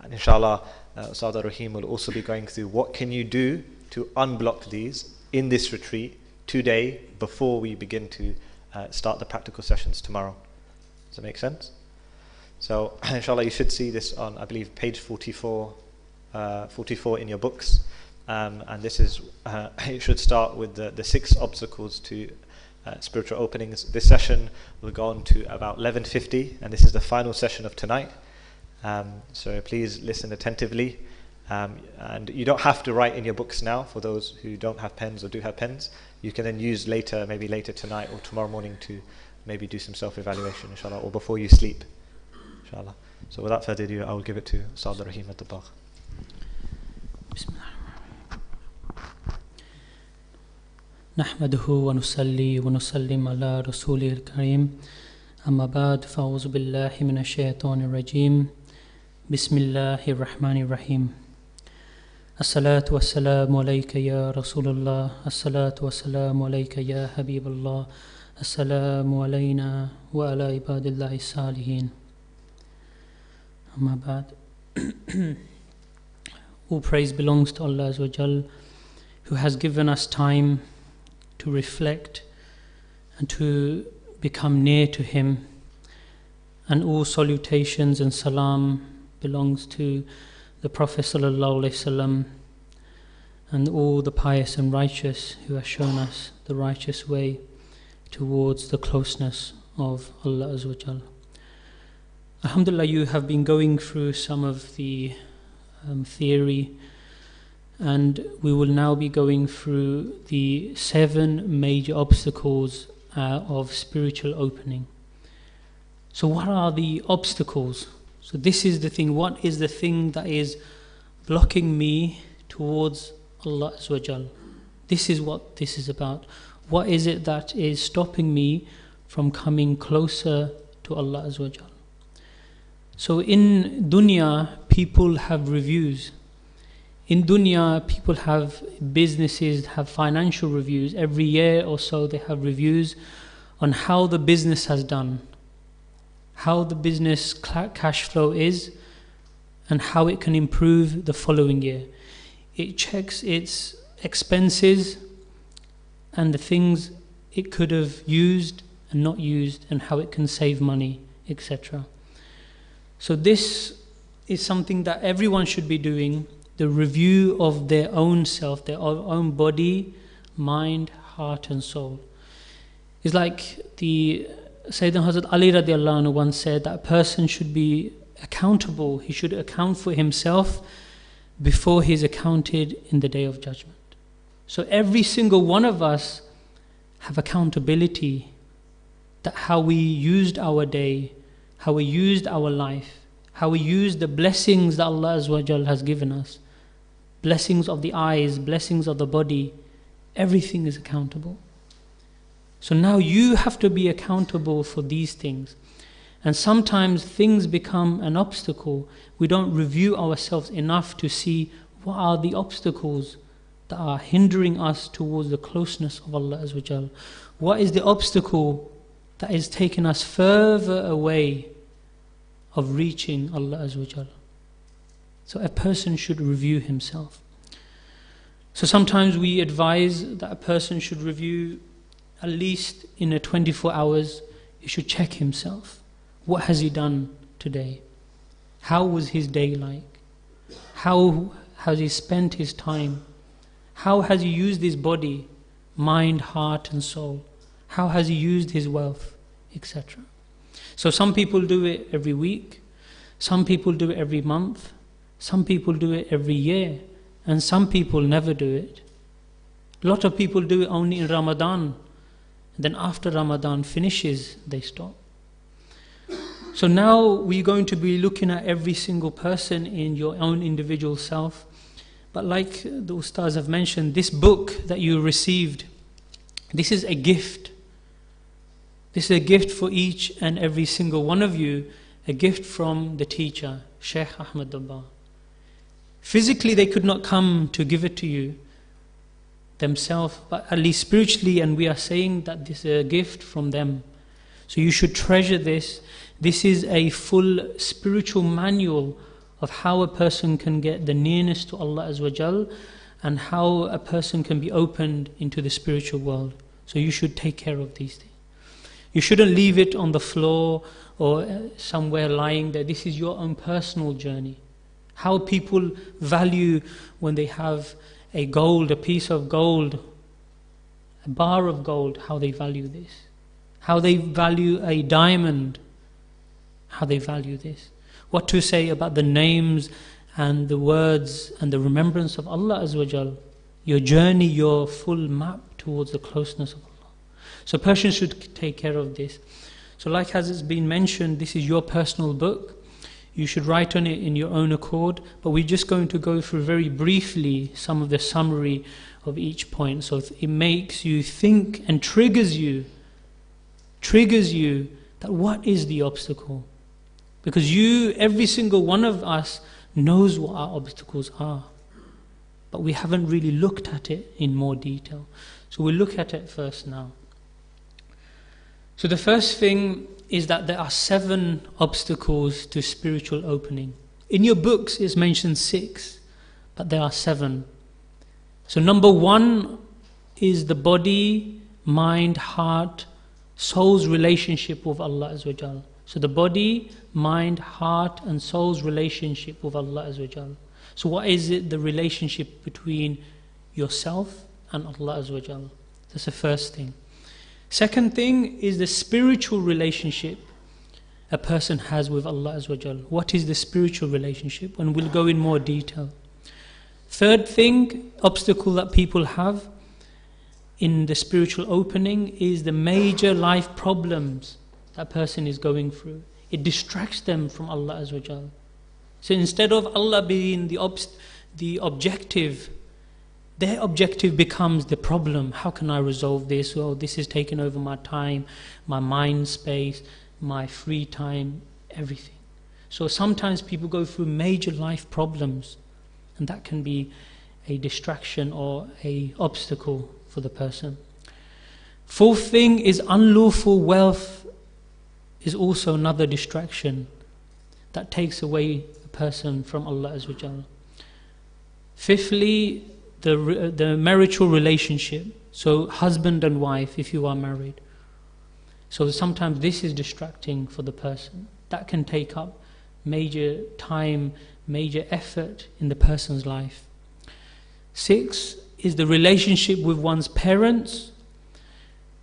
And inshallah, Ustad Rahim will also be going through what can you do to unblock these in this retreat today before we begin to start the practical sessions tomorrow. Does that make sense? So inshallah you should see this on, I believe, page 44 in your books. and this is it should start with the 6 obstacles to spiritual openings. This session will go on to about 11:50, and this is the final session of tonight. So please listen attentively, and you don't have to write in your books now. For those who don't have pens or do have pens, you can then use later, maybe later tonight or tomorrow morning, to maybe do some self-evaluation, inshallah, or before you sleep, inshallah. So without further ado, I will give it to Saad Rahim at-Tabagh. نحمده ونصلي ونسلم على رسوله الكريم أما بعد فأعوذ بالله من الشيطان الرجيم بسم الله الرحمن الرحيم الصلاة والسلام عليك يا رسول الله الصلاة والسلام عليك يا حبيب الله السلام علينا وعلى عباد الله الصالحين أما بعد. All praise belongs to Allah Azza wa Jal, who has given us time to reflect and to become near to Him, and all salutations and salam belongs to the Prophet sallallahu alaihi wasallam and all the pious and righteous who have shown us the righteous way towards the closeness of Allah Azza wa Jal. Alhamdulillah, you have been going through some of the theory, and we will now be going through the 7 major obstacles of spiritual opening. So what are the obstacles? So this is the thing. What is the thing that is blocking me towards Allah Azza wa Jal? This is what this is about. What is it that is stopping me from coming closer to Allah Azza wa Jal? So in dunya, people have reviews. In dunya, people have businesses, have financial reviews. Every year or so they have reviews on how the business has done, how the business cash flow is, and how it can improve the following year. It checks its expenses and the things it could have used and not used, and how it can save money, etc. So this is something that everyone should be doing. The review of their own self, their own body, mind, heart and soul. It's like the Sayyidina Hazrat Ali radiallahu anhu once said that a person should be accountable. He should account for himself before he is accounted in the Day of Judgment. So every single one of us have accountability, that how we used our day, how we used our life, how we used the blessings that Allah Azza wa Jal has given us. Blessings of the eyes, blessings of the body, everything is accountable. So now you have to be accountable for these things. And sometimes things become an obstacle. We don't review ourselves enough to see what are the obstacles that are hindering us towards the closeness of Allah Azza wa Jal. What is the obstacle that is taking us further away of reaching Allah Azza wa Jal? So a person should review himself. So sometimes we advise that a person should review at least in a 24 hours. He should check himself. What has he done today? How was his day like? How has he spent his time? How has he used his body, mind, heart and soul? How has he used his wealth, etc. So some people do it every week, some people do it every month, some people do it every year, and some people never do it. A lot of people do it only in Ramadan. Then after Ramadan finishes, they stop. So now we're going to be looking at every single person in your own individual self. But like the Ustaz have mentioned, this book that you received, this is a gift. This is a gift for each and every single one of you, a gift from the teacher, Sheikh Ahmad Dabba. Physically they could not come to give it to you themselves, but at least spiritually, and we are saying that this is a gift from them. So you should treasure this. This is a full spiritual manual of how a person can get the nearness to Allah Azza wa Jal, and how a person can be opened into the spiritual world. So you should take care of these things. You shouldn't leave it on the floor or somewhere lying there. This is your own personal journey. How people value when they have a gold, a piece of gold, a bar of gold, how they value this. How they value a diamond, how they value this. What to say about the names and the words and the remembrance of Allah Azza wa Jal. Your journey, your full map towards the closeness of Allah. So a person should take care of this. So like as it's been mentioned, this is your personal book. You should write on it in your own accord, but we're just going to go through very briefly some of the summary of each point. So it makes you think and triggers you that what is the obstacle? Because every single one of us knows what our obstacles are, but we haven't really looked at it in more detail. So we'll look at it first now. So the first thing is that there are 7 obstacles to spiritual opening. In your books it's mentioned 6, but there are 7. So number 1 is the body, mind, heart, soul's relationship with Allah Azza wa Jal. So the body, mind, heart and soul's relationship with Allah Azza wa Jal. So what is it, the relationship between yourself and Allah Azza wa Jal? That's the first thing. Second thing is the spiritual relationship a person has with Allah Azza wa Jal. What is the spiritual relationship? And we'll go in more detail. Third thing, obstacle that people have in the spiritual opening is the major life problems that person is going through. It distracts them from Allah Azza wa Jal. So instead of Allah being the objective, their objective becomes the problem. How can I resolve this? Oh, this is taking over my time, my mind space, my free time, everything. So sometimes people go through major life problems, and that can be a distraction or a obstacle for the person. Fourth thing is unlawful wealth is also another distraction that takes away a person from Allah Azza wa Jalla. Fifthly, the marital relationship. So husband and wife, if you are married. So sometimes this is distracting for the person. That can take up major time, major effort in the person's life. 6 is the relationship with one's parents,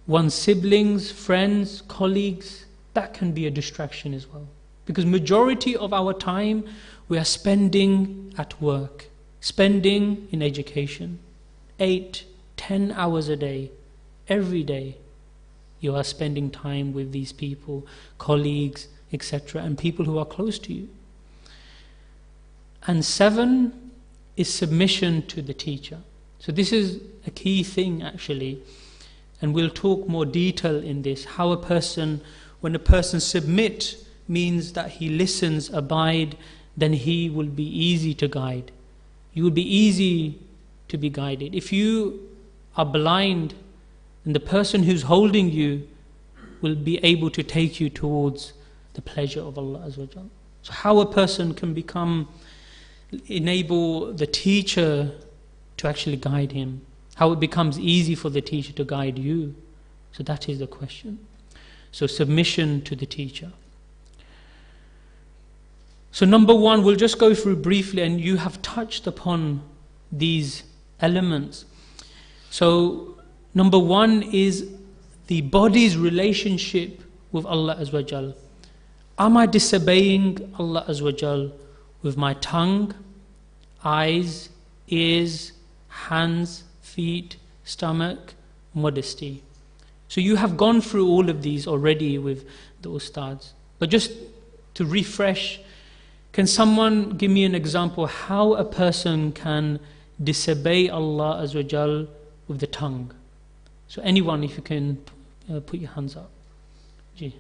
one's siblings, friends, colleagues. That can be a distraction as well. Because majority of our time we are spending at work, spending in education. 8, 10 hours a day, every day you are spending time with these people, colleagues, etc., and people who are close to you. And 7 is submission to the teacher. So this is a key thing actually, and we'll talk more detail in this, how when a person submit means that he listens, abide, then he will be easy to guide. You will be easy to be guided. If you are blind, then the person who's holding you will be able to take you towards the pleasure of Allah Azza wa Jalla. So how a person can enable the teacher to actually guide him, how it becomes easy for the teacher to guide you. So that is the question. So submission to the teacher. So number 1, we'll just go through briefly, and you have touched upon these elements. So number 1 is the body's relationship with Allah Azza wa Jal. Am I disobeying Allah Azza wa Jal with my tongue, eyes, ears, hands, feet, stomach, modesty? So you have gone through all of these already with the ustads. But just to refresh, can someone give me an example how a person can disobey Allah Azza wa Jal with the tongue? So anyone, if you can put your hands up. Gee.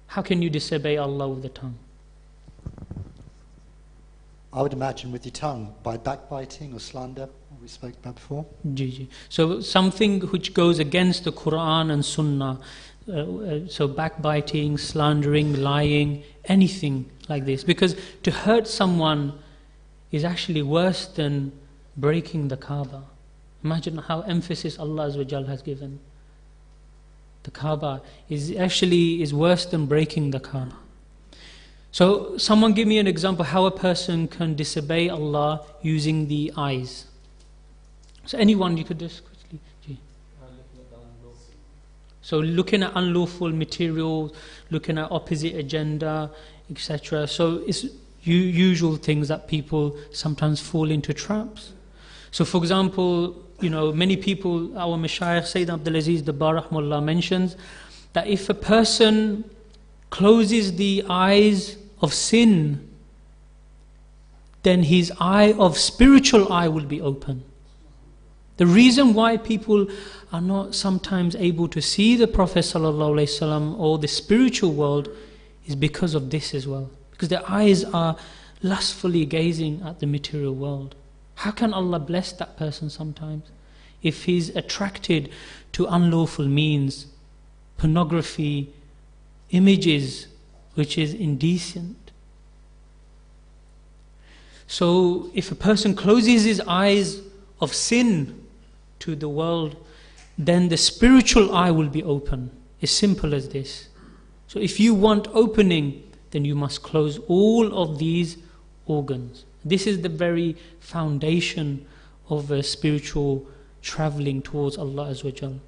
How can you disobey Allah with the tongue? I would imagine with your tongue, by backbiting or slander, what we spoke about before. So something which goes against the Quran and Sunnah, so backbiting, slandering, lying, anything like this. Because to hurt someone is actually worse than breaking the Kaaba. Imagine how emphasis Allah Azza wa Jal has given. The Kaaba is worse than breaking the Kaaba. So someone give me an example how a person can disobey Allah using the eyes. So anyone, you could just quickly. So looking at unlawful materials, looking at opposite agenda, etc. So it's usual things that people sometimes fall into traps. So for example, many people, our Mashayikh Sayyid Abdul Aziz Dabbar Rahmullah mentions that if a person closes the eyes of sin, then his eye of spiritual eye will be open. The reason why people are not sometimes able to see the Prophet ﷺ or the spiritual world is because of this as well. Because their eyes are lustfully gazing at the material world. How can Allah bless that person sometimes? If he's attracted to unlawful means, pornography, images, which is indecent. So if a person closes his eyes of sin to the world, then the spiritual eye will be open. As simple as this. So if you want opening, then you must close all of these organs. This is the very foundation of a spiritual traveling towards Allah Azza wa Jal.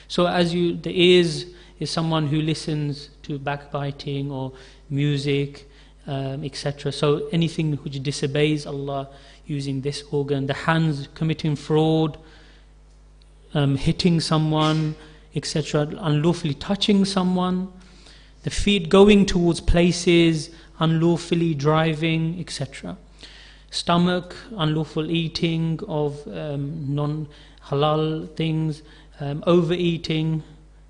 So the ears is someone who listens to backbiting or music, etc. So anything which disobeys Allah using this organ. The hands committing fraud, hitting someone, etc. Unlawfully touching someone. The feet going towards places, unlawfully driving, etc. Stomach, unlawful eating of non-halal things, overeating,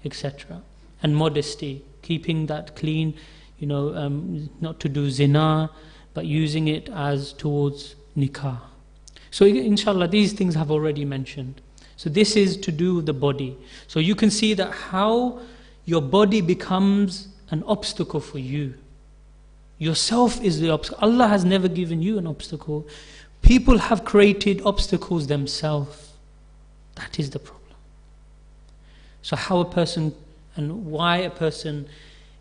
etc. And modesty, keeping that clean, not to do zina, but using it as towards nikah. So inshallah, these things have already mentioned. So this is to do with the body. So you can see that how your body becomes an obstacle for you. Yourself is the obstacle. Allah has never given you an obstacle. People have created obstacles themselves. That is the problem. So how a person and why a person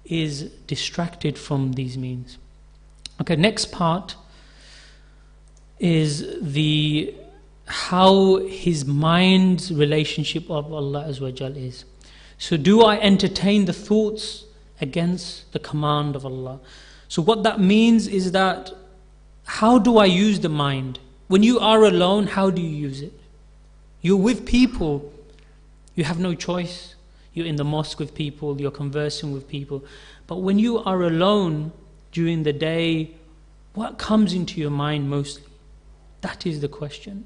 is distracted from these means. Okay, next part is how his mind's relationship of Allah Azza wa Jal is. So do I entertain the thoughts against the command of Allah? So what that means is that how do I use the mind? When you are alone, how do you use it? You're with people, you have no choice. You're in the mosque with people, you're conversing with people. But when you are alone during the day, what comes into your mind mostly? That is the question.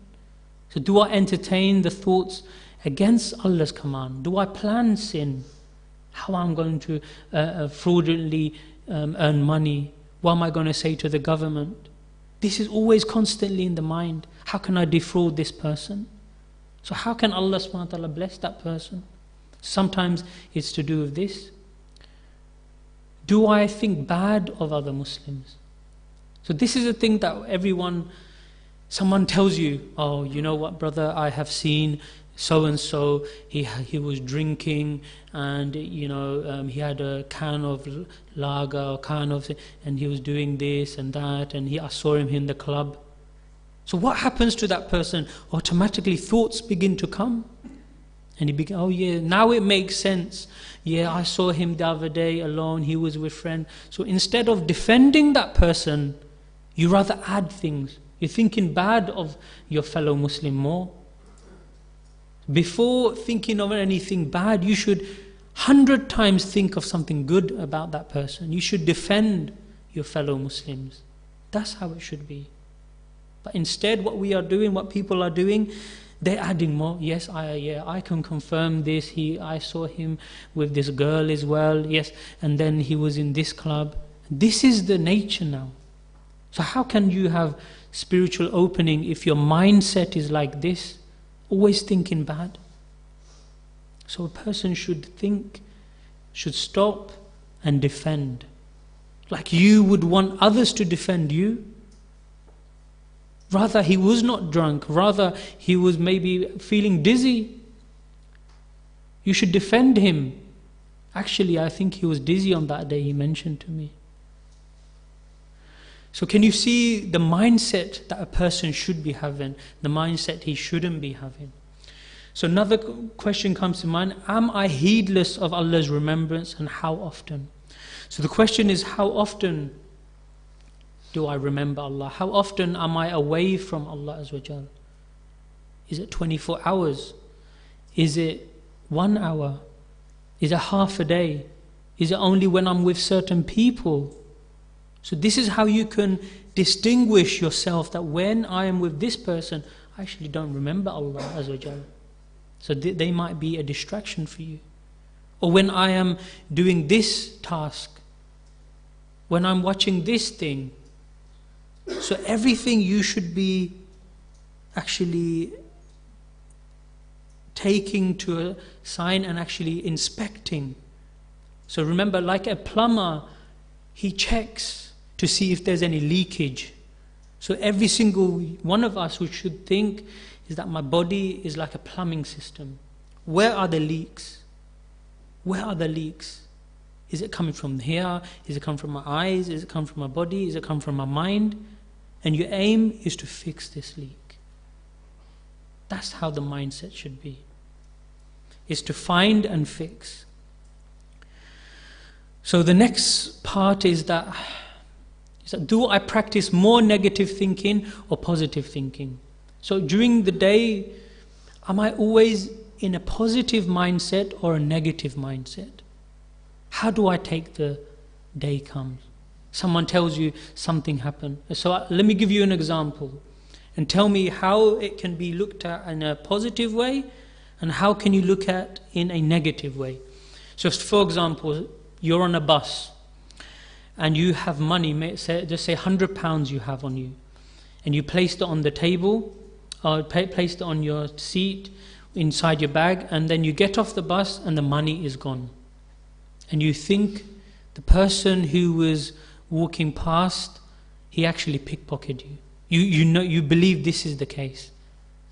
So do I entertain the thoughts against Allah's command? Do I plan sin? How I'm going to fraudulently earn money? What am I going to say to the government? This is always constantly in the mind. How can I defraud this person? So how can Allah subhanahu wa ta'ala bless that person? Sometimes it's to do with this. Do I think bad of other Muslims? So this is a thing that someone tells you, oh, you know what, brother, I have seen so-and-so, he was drinking and, he had a can of lager, and he was doing this and that, and I saw him in the club. So what happens to that person? Automatically thoughts begin to come. And oh yeah, now it makes sense. Yeah, I saw him the other day alone, he was with friend. So instead of defending that person, you rather add things. You're thinking bad of your fellow Muslim more. Before thinking of anything bad, you should 100 times think of something good about that person. You should defend your fellow Muslims. That's how it should be. But instead, what people are doing, they're adding more. Yes, I can confirm this. I saw him with this girl as well. Yes, and then he was in this club. This is the nature now. So how can you have spiritual opening if your mindset is like this? Always thinking bad. So a person should stop and defend. Like you would want others to defend you. Rather, he was not drunk. Rather, he was maybe feeling dizzy. You should defend him. Actually, I think he was dizzy on that day, he mentioned to me. So can you see the mindset that a person should be having, the mindset he shouldn't be having? So another question comes to mind, am I heedless of Allah's remembrance, and how often? So the question is, how often do I remember Allah? How often am I away from Allah Azza wa Jal? Is it 24 hours? Is it 1 hour? Is it half a day? Is it only when I'm with certain people? So this is how you can distinguish yourself, that when I am with this person, I actually don't remember Allah Azza wa Jal. So they might be a distraction for you. Or when I am doing this task, when I'm watching this thing. So everything you should be actually taking to a sign and actually inspecting. So remember, like a plumber, he checks to see if there's any leakage. So every single one of us who should think is that my body is like a plumbing system. Where are the leaks? Where are the leaks? Is it coming from here? Is it coming from my eyes? Is it coming from my body? Is it coming from my mind? And your aim is to fix this leak. That's how the mindset should be. Is to find and fix. So the next part is that do I practice more negative thinking or positive thinking? So during the day, am I always in a positive mindset or a negative mindset? How do I take the day comes? Someone tells you something happened. So let me give you an example and tell me how it can be looked at in a positive way and how can you look at in a negative way. So for example, you're on a bus and you have money, just say £100 you have on you, and you placed it on the table, or placed it on your seat, inside your bag, and then you get off the bus and the money is gone. And you think the person who was walking past, he actually pickpocketed you. You know, you believe this is the case.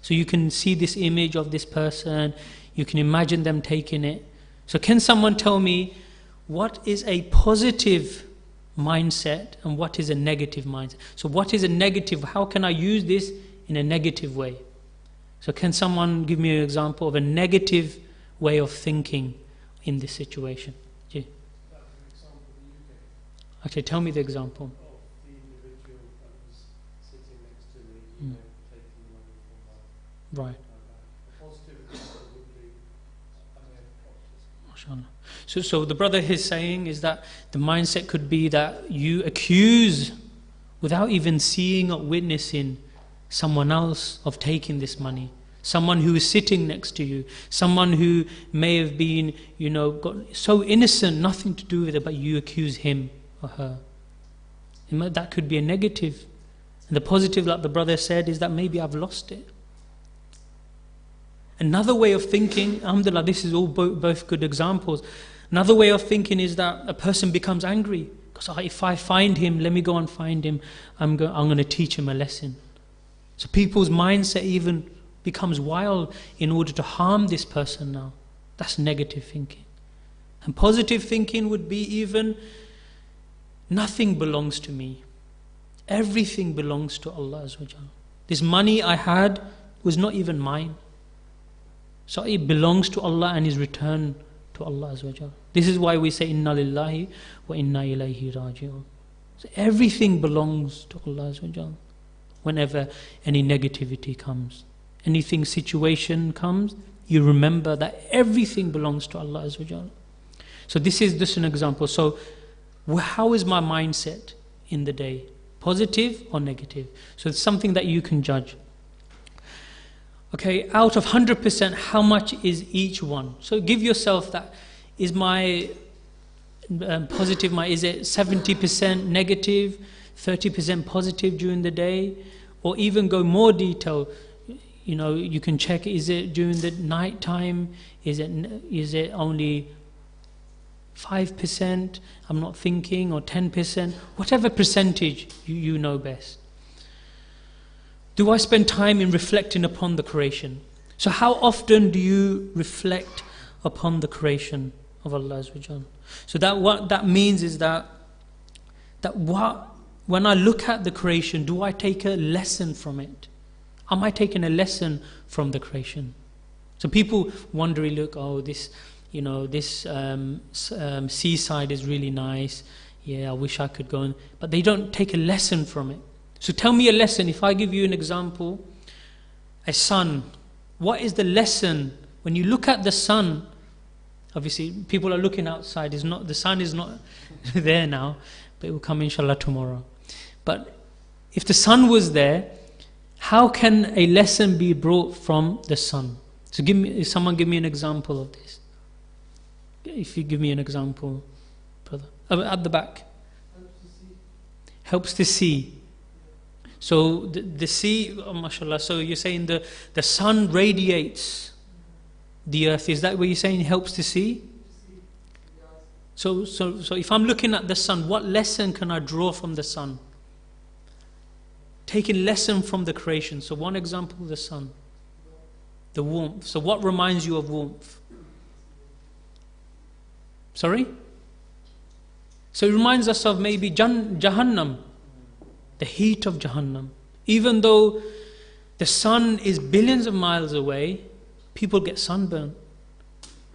So you can see this image of this person, you can imagine them taking it. So can someone tell me what is a positive mindset and what is a negative mindset? So what is a negative? How can I use this in a negative way? So can someone give me an example of a negative way of thinking in this situation? Okay, tell me the example. Of the individual that was sitting next to me, taking the money from my Right. bag. A positive example would be, I may have got this. MashaAllah. So the brother is saying is that the mindset could be that you accuse without even seeing or witnessing someone else of taking this money. Someone who is sitting next to you, someone who may have been, got so innocent, nothing to do with it, but you accuse him or her. That could be a negative. And the positive, like the brother said, is that maybe I've lost it. Another way of thinking, alhamdulillah, this is all both good examples. Another way of thinking is that a person becomes angry. Because if I find him, let me go and find him, I'm going to teach him a lesson. So people's mindset even becomes wild in order to harm this person now. That's negative thinking. And positive thinking would be even, nothing belongs to me. Everything belongs to Allah Azza wa Jalla. This money I had was not even mine. So it belongs to Allah and is returned to Allah Azza wa Jalla. This is why we say Inna lillahi wa inna ilayhi raji'un. So everything belongs to Allah Azza wa Jalla. Whenever any negativity comes, anything situation comes, you remember that everything belongs to Allah Azza wa Jalla. So this is just an example. So how is my mindset in the day? Positive or negative? So it's something that you can judge. Okay, out of 100%, how much is each one? So give yourself that. Is my positive, is it 70% negative, 30% positive during the day? Or even go more detail, you can check, is it during the night time? Is it only 5%, I'm not thinking, or 10%? Whatever percentage you know best. Do I spend time in reflecting upon the creation? So how often do you reflect upon the creation of Allah Azza wa Jalla? So that what that means is that when I look at the creation, do I take a lesson from it? Am I taking a lesson from the creation? So people wondering, look, oh, this, this seaside is really nice. Yeah, I wish I could go on. But they don't take a lesson from it. So tell me a lesson. If I give you an example, a sun, what is the lesson? When you look at the sun, obviously people are looking outside. The sun is not there now, but it will come inshallah tomorrow. But if the sun was there, how can a lesson be brought from the sun? So someone give me an example of this. If you give me an example, brother. At the back. Helps to see. So the sea, oh, mashallah, so you're saying the sun radiates the earth. Is that what you're saying? Helps to see? So if I'm looking at the sun, what lesson can I draw from the sun? Taking lesson from the creation. So one example, the sun. The warmth. So what reminds you of warmth? Sorry? So it reminds us of maybe Jahannam. The heat of Jahannam. Even though the sun is billions of miles away, people get sunburned.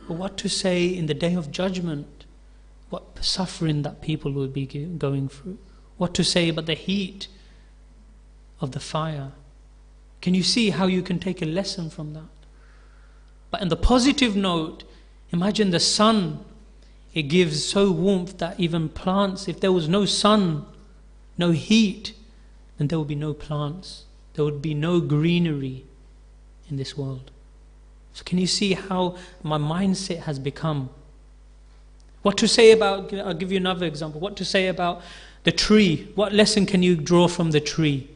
But what to say in the day of judgment? What suffering that people will be going through? What to say about the heat of the fire? Can you see how you can take a lesson from that? But in the positive note, imagine the sun. It gives so warmth that even plants, if there was no sun, no heat, then there would be no plants. There would be no greenery in this world. So can you see how my mindset has become? What to say about, I'll give you another example. What to say about the tree? What lesson can you draw from the tree?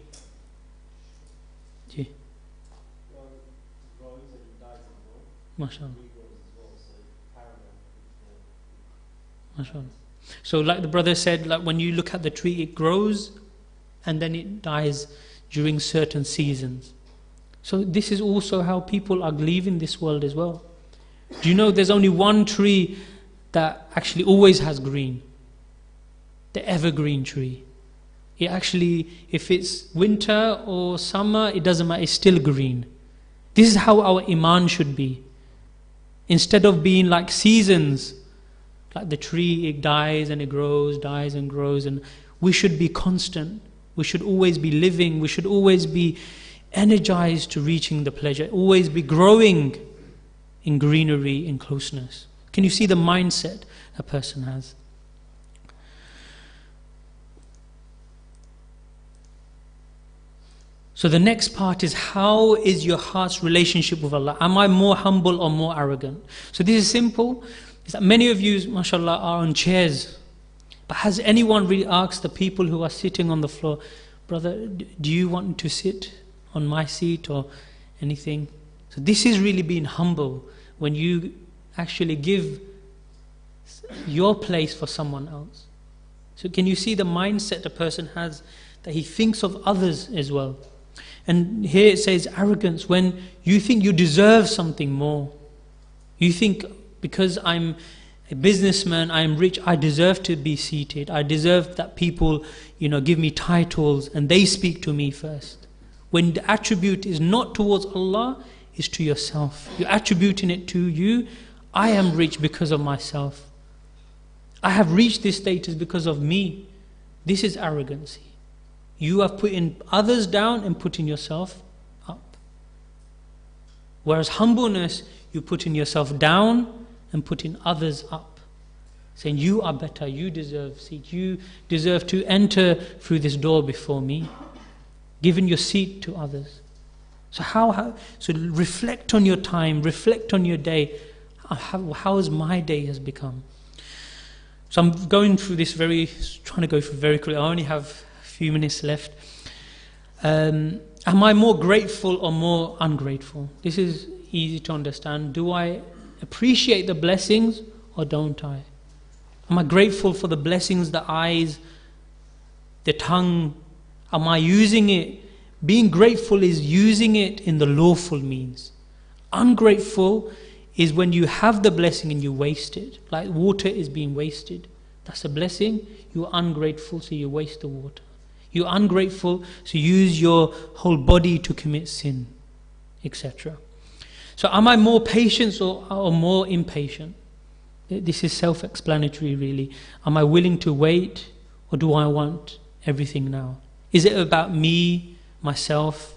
MashaAllah. MashaAllah. So like the brother said, like when you look at the tree, it grows and then it dies during certain seasons. So this is also how people are leaving this world as well. Do you know there's only one tree that actually always has green? The evergreen tree. It actually, if it's winter or summer, it doesn't matter, it's still green. This is how our iman should be. Instead of being like seasons, like the tree, it dies and it grows, dies and grows, and we should be constant. We should always be living. We should always be energized to reaching the pleasure. Always be growing in greenery, in closeness. Can you see the mindset a person has? So the next part is, how is your heart's relationship with Allah? Am I more humble or more arrogant? So this is simple. It's that many of you, mashallah, are on chairs. But has anyone really asked the people who are sitting on the floor, brother, do you want to sit on my seat or anything? So this is really being humble, when you actually give your place for someone else. So can you see the mindset a person has, that he thinks of others as well? And here it says arrogance, when you think you deserve something more. You think, because I'm a businessman, I'm rich, I deserve to be seated. I deserve that people, give me titles and they speak to me first. When the attribute is not towards Allah, it's to yourself. You're attributing it to you. I am rich because of myself. I have reached this status because of me. This is arrogancy. You have put in others down and putting yourself up. Whereas humbleness, you putting yourself down and putting others up. Saying, you are better, you deserve a seat, you deserve to enter through this door before me. Giving your seat to others. So so reflect on your time, reflect on your day. How has my day has become? So I'm going through this trying to go through very quickly. I only have few minutes left. Am I more grateful or more ungrateful? This is easy to understand. Do I appreciate the blessings or don't I? Am I grateful for the blessings, the eyes, the tongue? Am I using it? Being grateful is using it in the lawful means. Ungrateful is when you have the blessing and you waste it. Like water is being wasted. That's a blessing. You're ungrateful, so you waste the water. You're ungrateful, so use your whole body to commit sin, etc. So am I more patient or more impatient? This is self-explanatory really. Am I willing to wait, or do I want everything now? Is it about me, myself,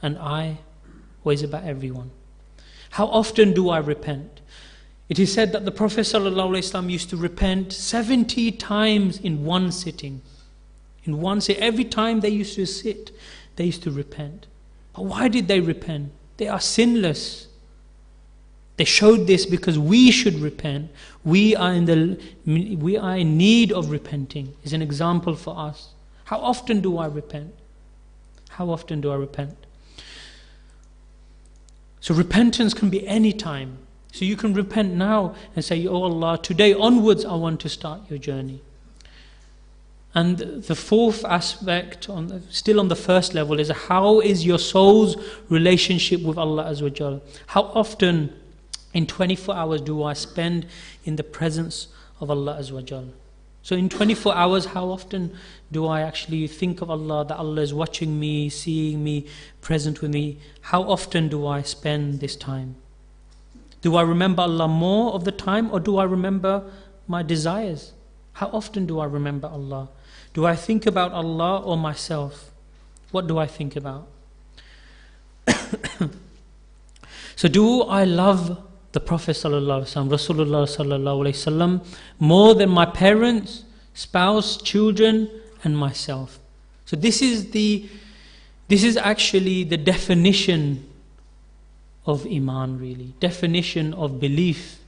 and I, or is it about everyone? How often do I repent? It is said that the Prophet ﷺ used to repent 70 times in one sitting. In one sitting, every time they used to sit, they used to repent. But why did they repent? They are sinless. They showed this because we should repent. We are in need of repenting. It's an example for us. How often do I repent? How often do I repent? So repentance can be any time. So you can repent now and say, "Oh Allah, today onwards I want to start your journey." And the fourth aspect, still on the first level, is how is your soul's relationship with Allah Azza wa Jal? How often in 24 hours do I spend in the presence of Allah Azza wa Jal? So in 24 hours, how often do I actually think of Allah, that Allah is watching me, seeing me, present with me? How often do I spend this time? Do I remember Allah more of the time, or do I remember my desires? How often do I remember Allah? Do I think about Allah or myself? What do I think about? So do I love the Prophet ﷺ, Rasulullah ﷺ, more than my parents, spouse, children, and myself? So this is actually the definition of Iman, really. Definition of belief.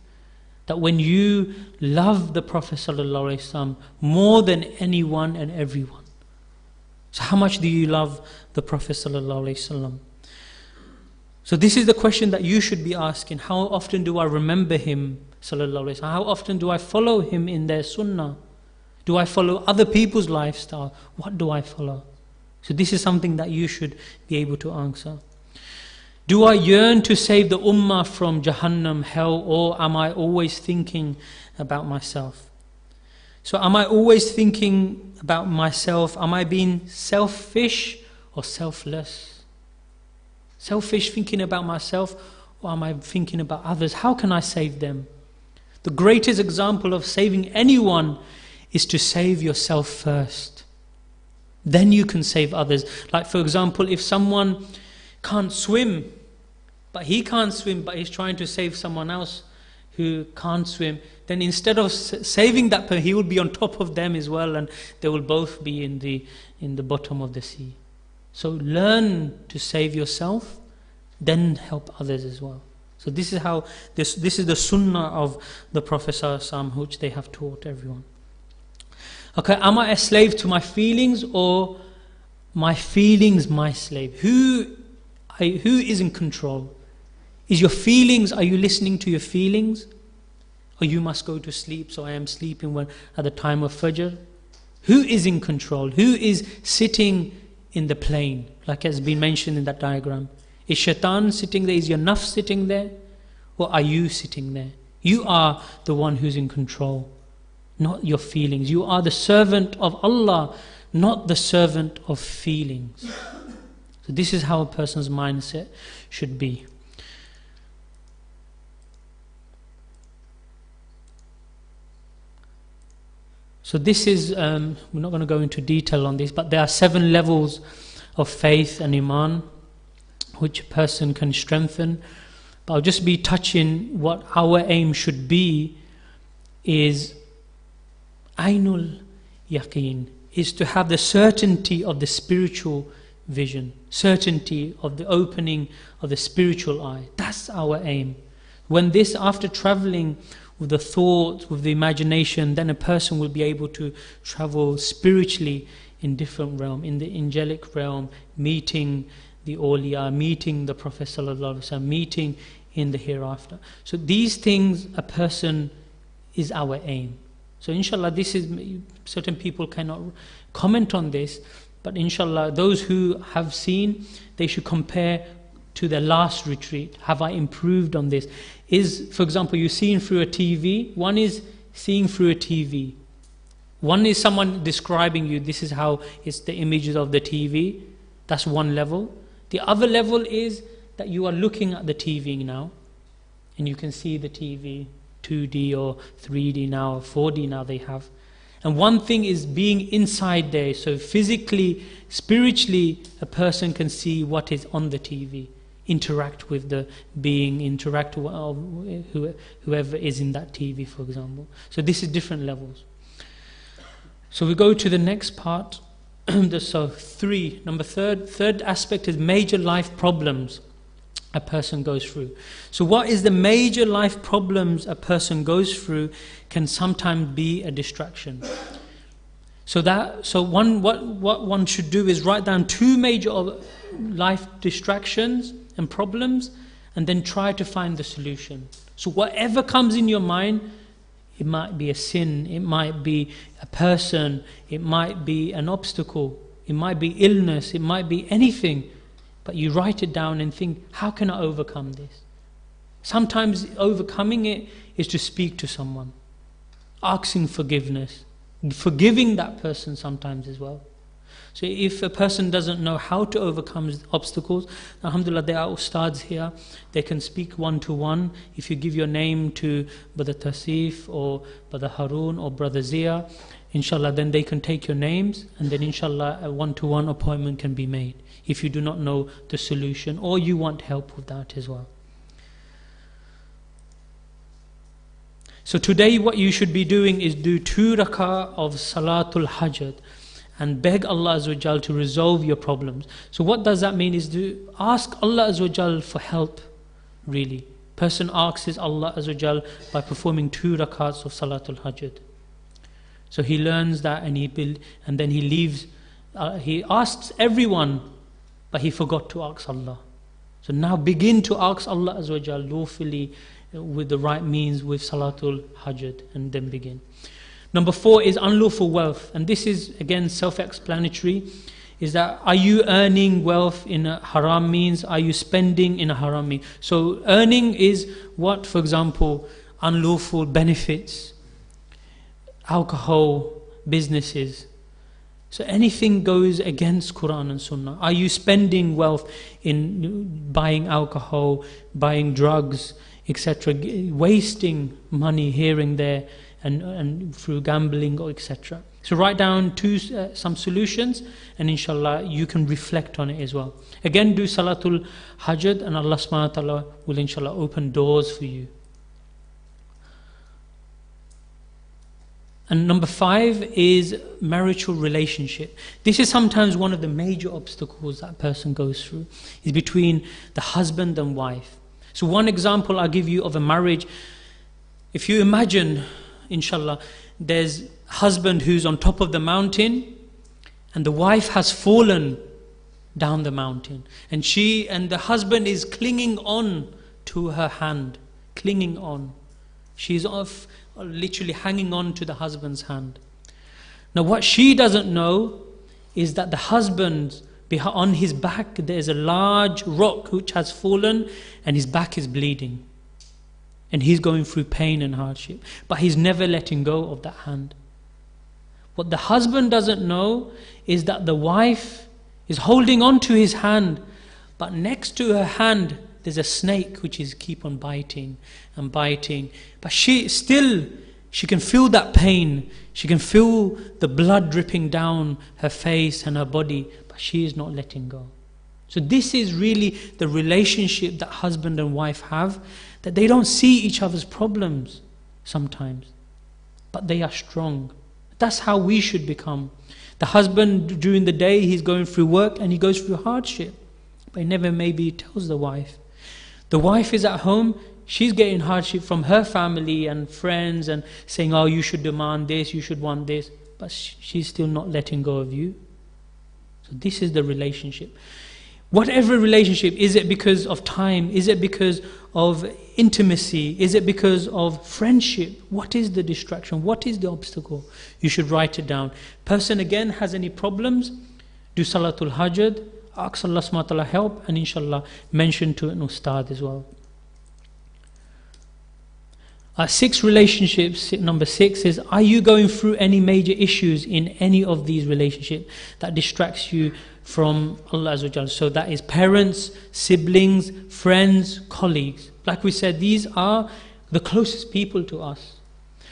That when you love the Prophet ﷺ more than anyone and everyone. So how much do you love the Prophet ﷺ? So this is the question that you should be asking. How often do I remember him ﷺ? How often do I follow him in their sunnah? Do I follow other people's lifestyle? What do I follow? So this is something that you should be able to answer. Do I yearn to save the ummah from Jahannam, hell, or am I always thinking about myself? So am I always thinking about myself? Am I being selfish or selfless? Selfish, thinking about myself, or am I thinking about others? How can I save them? The greatest example of saving anyone is to save yourself first. Then you can save others. Like for example, if someone can't swim, but he can't swim, but he's trying to save someone else who can't swim, then instead of saving that person, he will be on top of them as well, and they will both be in the bottom of the sea. So learn to save yourself, then help others as well. So this is how this is the sunnah of the Prophet ﷺ, which they have taught everyone. Okay, am I a slave to my feelings, or my feelings my slave? Who is in control? Is your feelings, are you listening to your feelings? Or you must go to sleep, so I am sleeping at the time of Fajr? Who is in control? Who is sitting in the plane, like has been mentioned in that diagram? Is shaitan sitting there? Is your nafs sitting there? Or are you sitting there? You are the one who's in control, not your feelings. You are the servant of Allah, not the servant of feelings. So this is how a person's mindset should be. So this is, we're not going to go into detail on this, but there are 7 levels of faith and Iman which a person can strengthen. But I'll just be touching what our aim should be is Ainul Yaqeen, is to have the certainty of the spiritual vision, certainty of the opening of the spiritual eye. That's our aim. When this, after traveling with the thoughts, with the imagination, then a person will be able to travel spiritually in different realm, in the angelic realm, meeting the awliya, meeting the Prophet ﷺ, meeting in the hereafter. So these things, a person, is our aim. So inshallah, this is, certain people cannot comment on this, but inshallah, those who have seen, they should compare to the last retreat. Have I improved on this? Is, for example, you're seeing through a TV. One is seeing through a TV. One is someone describing you, this is how it's the images of the TV. That's one level. The other level is that you are looking at the TV now, and you can see the TV, 2D or 3D now, 4D now they have. And one thing is being inside there, so physically, spiritually, a person can see what is on the TV, interact with the being, interact with whoever is in that TV, for example. So this is different levels. So we go to the next part. So third aspect is major life problems a person goes through. So what is the major life problems a person goes through can sometimes be a distraction. So what one should do is write down 2 major life distractions and problems, and then try to find the solution. So whatever comes in your mind, it might be a sin, it might be a person, it might be an obstacle, it might be illness, it might be anything. But you write it down and think, how can I overcome this? Sometimes overcoming it is to speak to someone, asking forgiveness, forgiving that person sometimes as well. So if a person doesn't know how to overcome obstacles, alhamdulillah, there are ustads here, they can speak one-to-one. If you give your name to Brother Tasif or Brother Harun or Brother Zia, inshallah, then they can take your names, and then inshallah a one-to-one appointment can be made if you do not know the solution or you want help with that as well. So today what you should be doing is do 2 rak'ah of Salatul Hajj and beg Allah Azza wa Jal to resolve your problems. So what does that mean is to ask Allah Azza wa Jal for help, really. Person asks Allah Azza wa Jal by performing 2 rak'ahs of Salatul Hajj. So he learns that and then he leaves, he asks everyone, but he forgot to ask Allah. So now begin to ask Allah Azza wa Jal lawfully with the right means with Salatul Hajj, and then begin. Number 4 is unlawful wealth, and this is again self-explanatory, is that are you earning wealth in a haram means, are you spending in a haram means? So earning is what, for example, unlawful benefits, alcohol, businesses. So anything goes against Quran and Sunnah. Are you spending wealth in buying alcohol, buying drugs, etc., wasting money here and there, and through gambling or etc. So write down some solutions, and inshallah you can reflect on it as well. Again, do Salatul Hajj, and Allah subhanahu wa ta'ala will inshallah open doors for you. And number 5 is marital relationship. This is sometimes one of the major obstacles that a person goes through, is between the husband and wife. So one example I'll give you of a marriage. If you imagine, inshallah, there's a husband who's on top of the mountain, and the wife has fallen down the mountain, and the husband is clinging on to her hand, clinging on. She's literally hanging on to the husband's hand. Now what she doesn't know is that the husband, on his back there's a large rock which has fallen, and his back is bleeding, and he's going through pain and hardship, but he's never letting go of that hand. What the husband doesn't know is that the wife is holding on to his hand, but next to her hand there's a snake which is keep on biting and biting, but she can feel that pain, she can feel the blood dripping down her face and her body, but she is not letting go. So this is really the relationship that husband and wife have, that they don't see each other's problems sometimes, but they are strong. That's how we should become. The husband during the day, he's going through work and he goes through hardship, but he never maybe tells the wife. The wife is at home, she's getting hardship from her family and friends and saying, oh, you should demand this, you should want this, but she's still not letting go of you. So this is the relationship. Whatever relationship, is it because of time? Is it because of intimacy? Is it because of friendship? What is the distraction? What is the obstacle? You should write it down. Person again has any problems, do Salatul Hajj, ask Allah subhanahu wa ta'ala help, and inshallah mention to an ustad as well. 6 relationships, number 6 is, are you going through any major issues in any of these relationships that distracts you from Allah Azza wa Jal? So that is parents, siblings, friends, colleagues. Like we said, these are the closest people to us.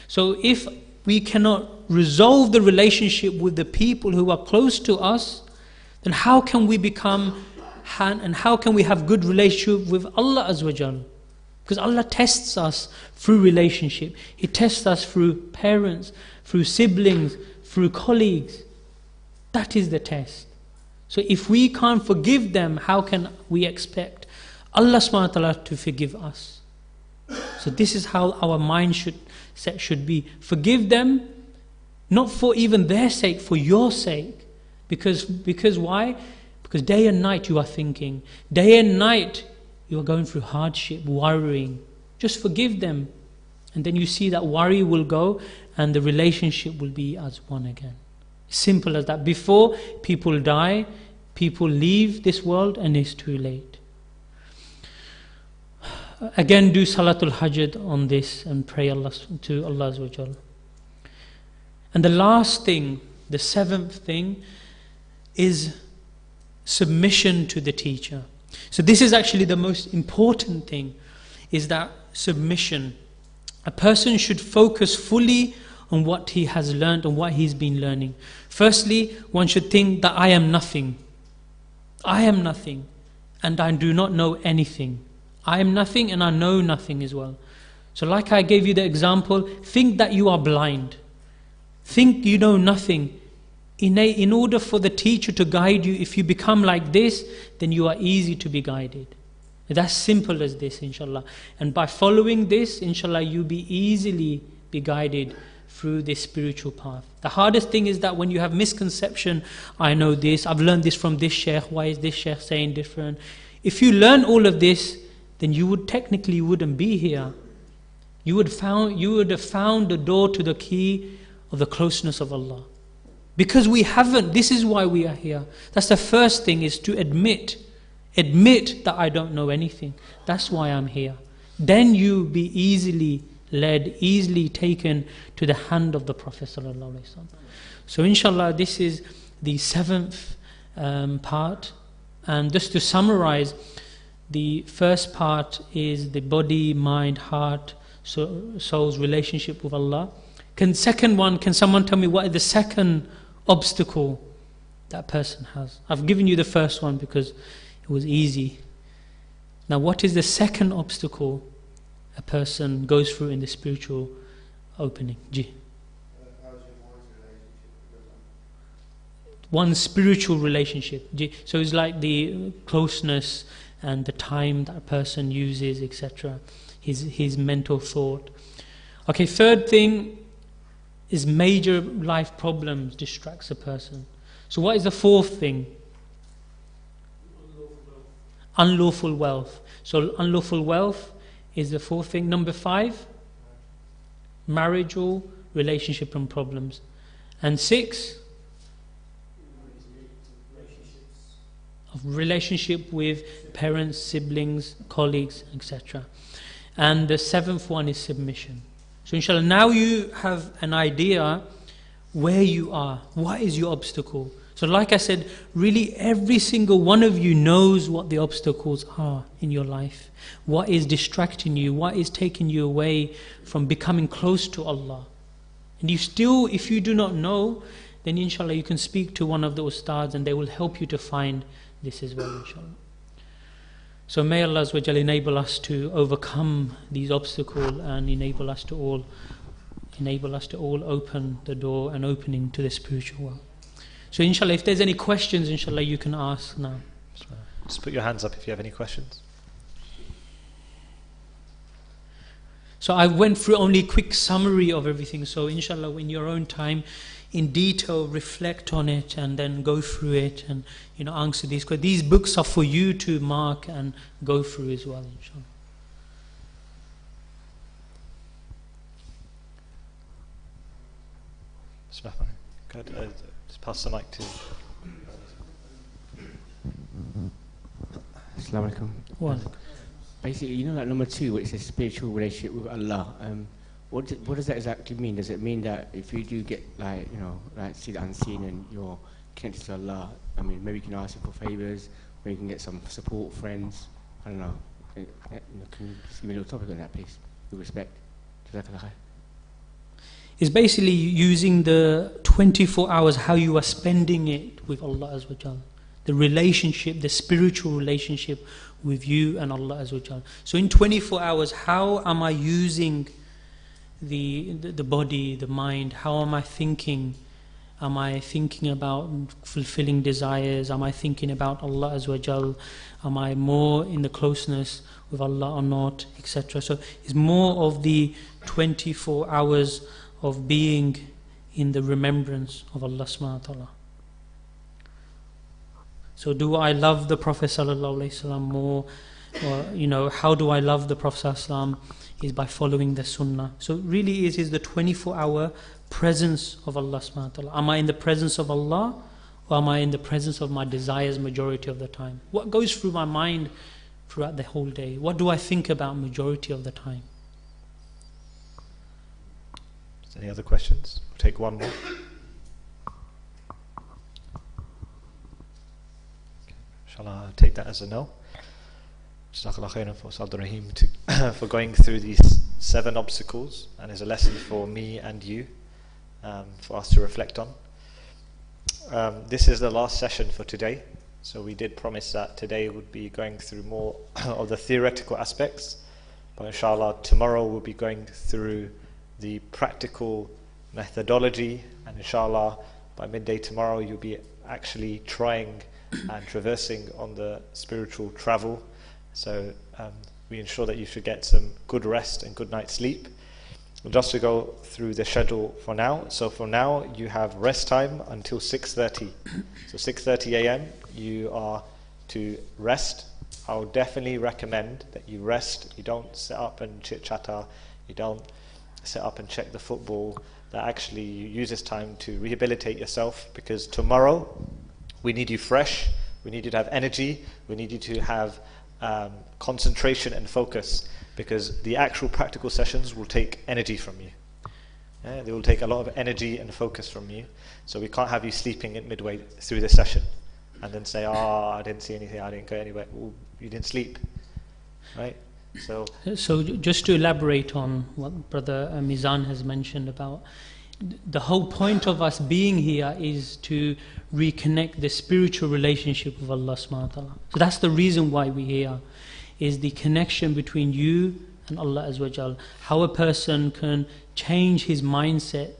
So if we cannot resolve the relationship with the people who are close to us, then how can we become and how can we have good relationship with Allah Azza wa Jal? Because Allah tests us through relationship. He tests us through parents, through siblings, through colleagues. That is the test. So if we can't forgive them, how can we expect Allah subhanahu wa ta'ala to forgive us? So this is how our mind should be. Forgive them, not for even their sake, for your sake. Because why? Because day and night you are thinking. Day and night you are going through hardship, worrying. Just forgive them. And then you see that worry will go and the relationship will be as one again. Simple as that. Before people die, people leave this world and it's too late. Again, do Salatul Hajj on this and pray to Allah Azza wa Jal. And the last thing, the 7th thing, is submission to the teacher. So this is actually the most important thing, is that submission. A person should focus fully on what he has learned and what he's been learning. Firstly, one should think that I am nothing. I am nothing and I do not know anything. I am nothing and I know nothing as well. So like I gave you the example, think that you are blind. Think you know nothing. In order for the teacher to guide you, if you become like this, then you are easy to be guided. That's simple as this, inshallah. And by following this, inshallah, you'll be easily be guided through this spiritual path. The hardest thing is that when you have misconception, I know this, I've learned this from this sheikh, why is this sheikh saying different? If you learn all of this, then you wouldn't be here. You would have found the door to the key of the closeness of Allah. Because we haven't, this is why we are here. That's the first thing, is to admit that I don't know anything. That's why I'm here. Then you be easily led, easily taken to the hand of the Prophet ﷺ. So inshallah, this is the 7th part. And just to summarize, the first part is the body, mind, heart, soul's relationship with Allah. Can someone tell me what is the second obstacle that person has? I've given you the first one because it was easy. Now what is the second obstacle a person goes through in the spiritual opening? One's spiritual relationship. So it's like the closeness and the time that a person uses, etc. His mental thought. Okay, third thing is major life problems distracts a person. So what is the fourth thing? Unlawful wealth. So unlawful wealth is the fourth thing. Number 5, marital relationship and problems. And 6, relationship with parents, siblings, colleagues, etc. And the 7th one is submission. So inshallah, now you have an idea where you are. What is your obstacle? So like I said, really every single one of you knows what the obstacles are in your life. What is distracting you? What is taking you away from becoming close to Allah? And you still, if you do not know, then inshallah you can speak to one of the ustads and they will help you to find this as well, inshallah. So may Allah Azza wa Jalla enable us to overcome these obstacles and enable us to all open the door and opening to the spiritual world. So inshallah, if there's any questions, inshallah, you can ask now. Just put your hands up if you have any questions. So I went through only a quick summary of everything. So inshallah, in your own time, in detail, reflect on it and then go through it and answer these questions. These books are for you to mark and go through as well, inshallah. Good. Just pass the mic to. Assalamu alaikum. One. Basically, you know, like number 2, which is spiritual relationship with Allah. What does that exactly mean? Does it mean that if you do get, like, you know, like see the unseen and you're connected to Allah, I mean, maybe you can ask Him for favors, maybe you can get some support, friends, I don't know. You know, can you just give me a little topic on that, please, with respect? Jazakallah khair. It's basically using the 24 hours, how you are spending it with Allah Azza wa Jal. The relationship, the spiritual relationship with you and Allah Azza wa Jal. So in 24 hours, how am I using the body, the mind? How am I thinking? Am I thinking about fulfilling desires? Am I thinking about Allah Azza wa Jal? Am I more in the closeness with Allah or not, etc. So it's more of the 24 hours of being in the remembrance of Allah subhanahu wa ta'ala. So do I love the Prophet sallallahu alaihi wasallam more? Or, you know, how do I love the Prophet sallallahu alaihi wasallam? Is by following the sunnah. So really it is the 24-hour presence of Allah subhanahu wa ta'ala. Am I in the presence of Allah, or am I in the presence of my desires majority of the time? What goes through my mind throughout the whole day? What do I think about majority of the time? Any other questions? We'll take one more. Shall I take that as a no? Jazakallah khairan for Abdul Rahim for going through these 7 obstacles, and is a lesson for me and you, for us to reflect on. This is the last session for today, so we did promise that today would be going through more of the theoretical aspects, but inshallah tomorrow we'll be going through the practical methodology, and inshallah by midday tomorrow you'll be actually trying and traversing on the spiritual travel. So we ensure that you should get some good rest and good night's sleep. Just to go through the schedule for now. So for now you have rest time until 6:30. So 6:30 a.m. you are to rest. I would definitely recommend that you rest. You don't sit up and chit-chatter. You don't sit up and check the football. That actually you use this time to rehabilitate yourself, because tomorrow we need you fresh. We need you to have energy. We need you to have concentration and focus, because the actual practical sessions will take energy from you. Yeah, they will take a lot of energy and focus from you. So we can't have you sleeping at midway through the session and then say, I didn't see anything, I didn't go anywhere. Well, you didn't sleep, right? So just to elaborate on what Brother Mizan has mentioned about, the whole point of us being here is to reconnect the spiritual relationship with Allah subhanahu wa ta'ala. So that's the reason why we're here, is the connection between you and Allah Azza wa Jal. How a person can change his mindset,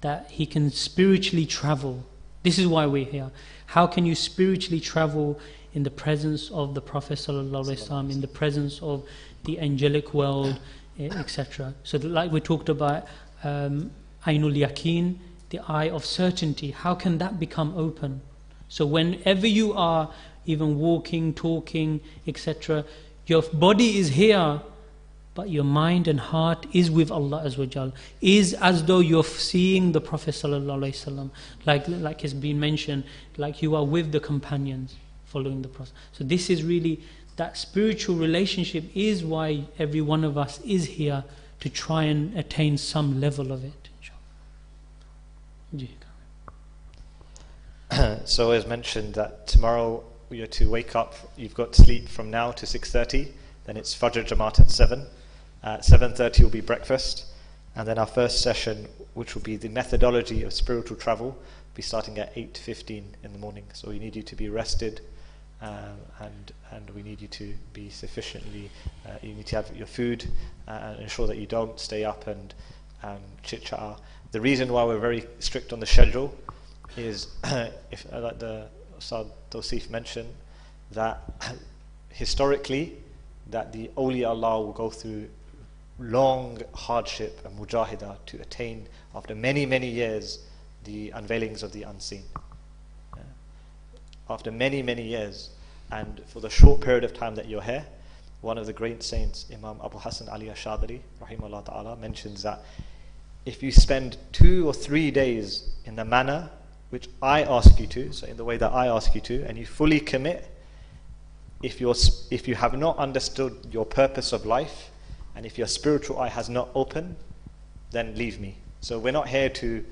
that he can spiritually travel. This is why we're here. How can you spiritually travel in the presence of the Prophet sallallahu alaihi wasallam, in the presence of the angelic world, etc. So like we talked about, Ainul Yaqeen, the eye of certainty, how can that become open? So whenever you are even walking, talking, etc., your body is here, but your mind and heart is with Allah Azza wa Jal, is as though you're seeing the Prophet sallallahu alaihi wasallam, like has been mentioned, like you are with the companions following the Prophet. So this is really, that spiritual relationship is why every one of us is here, to try and attain some level of it. So as mentioned, that tomorrow you're to wake up, you've got to sleep from now to 6:30, then it's Fajr Jamaat at 7. At 7:30 will be breakfast, and then our first session, which will be the methodology of spiritual travel, will be starting at 8:15 in the morning. So we need you to be rested, and we need you to be sufficiently, you need to have your food, and ensure that you don't stay up and chit-chat. The reason why we're very strict on the schedule is, if like the Ustad Tawsif mentioned, that historically that the awliya Allah will go through long hardship and mujahidah to attain, after many years, the unveilings of the unseen. Yeah. After many years, and for the short period of time that you're here, one of the great saints, Imam Abu Hassan Ali Ash-Shadili rahimahullah ta'ala, mentions that if you spend 2 or 3 days in the manner which I ask you to, so in the way that I ask you to, and you fully commit, if you have not understood your purpose of life, and if your spiritual eye has not opened, then leave me. So we're not here to,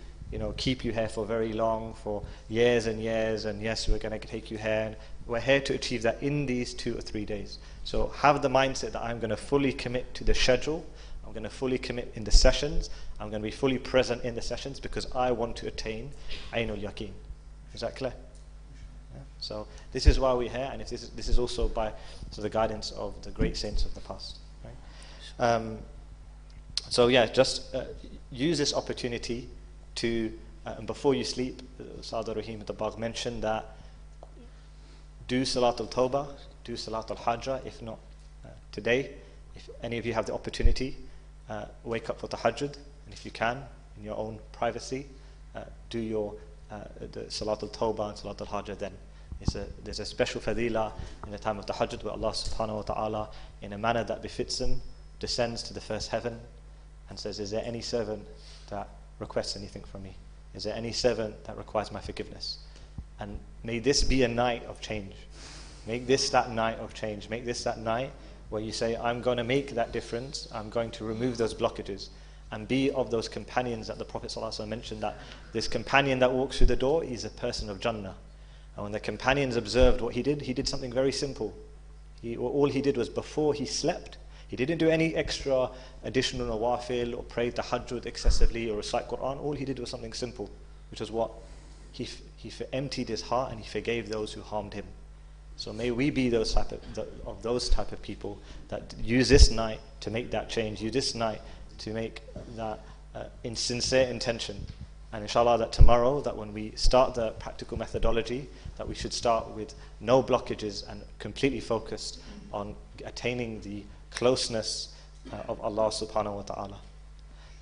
keep you here for very long, for years and years, and yes, we're going to take you here. We're here to achieve that in these 2 or 3 days. So have the mindset that I'm going to fully commit to the schedule, I'm going to fully commit in the sessions, I'm going to be fully present in the sessions because I want to attain Ainul Yaqeen. Is that clear? Yeah. So this is why we're here, and this is also by the guidance of the great saints of the past. Right? So yeah, just use this opportunity to, before you sleep, Sada Rahim al-Tabagh mentioned that do Salat al-Tawbah, do Salat al-Hajjah, if not today. If any of you have the opportunity, wake up for Tahajjud, and if you can, in your own privacy, do your the Salat al-Tawbah and Salat al-Hajjah then. There's a special fadila in the time of Tahajjud where Allah subhanahu wa ta'ala, in a manner that befits Him, descends to the first heaven and says, is there any servant that requests anything from me? Is there any servant that requires my forgiveness? And may this be a night of change. Make this that night of change. Make this that night where you say, I'm going to make that difference. I'm going to remove those blockages and be of those companions that the Prophet ﷺ mentioned, that this companion that walks through the door is a person of Jannah. And when the companions observed what he did something very simple. All he did was, before he slept, he didn't do any extra additional nawafil or pray tahajjud excessively or recite Quran. All he did was something simple, which was what? He emptied his heart and he forgave those who harmed him. So may we be those type of people that use this night to make that change, use this night to make that in sincere intention. And inshallah that tomorrow, that when we start the practical methodology, that we should start with no blockages and completely focused on attaining the closeness of Allah subhanahu wa ta'ala.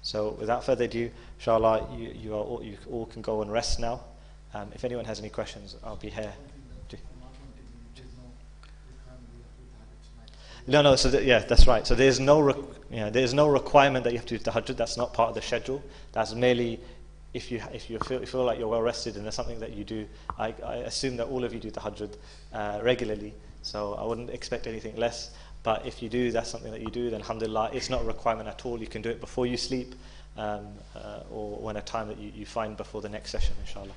So without further ado, inshallah, you all can go and rest now. If anyone has any questions, I'll be here. No. So that's right. So there's no requirement that you have to do tahajjud. That's not part of the schedule. That's merely if you feel like you're well rested and there's something that you do. I assume that all of you do tahajjud regularly. So I wouldn't expect anything less. But if you do, that's something that you do. Then alhamdulillah, it's not a requirement at all. You can do it before you sleep, or when a time that you find before the next session, inshallah.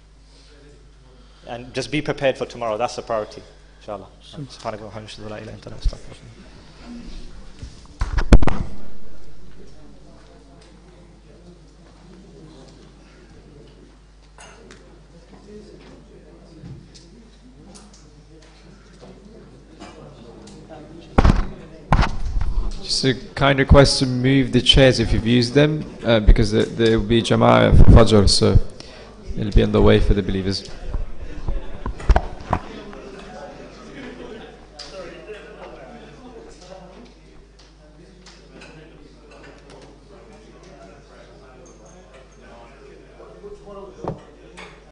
And just be prepared for tomorrow. That's the priority, inshallah. Subhanaka wa bihamdika, la ilaha illa anta, astaghfiruka. Just a kind request to move the chairs if you've used them, because there will be Jama'ah for Fajr, so it'll be on the way for the believers.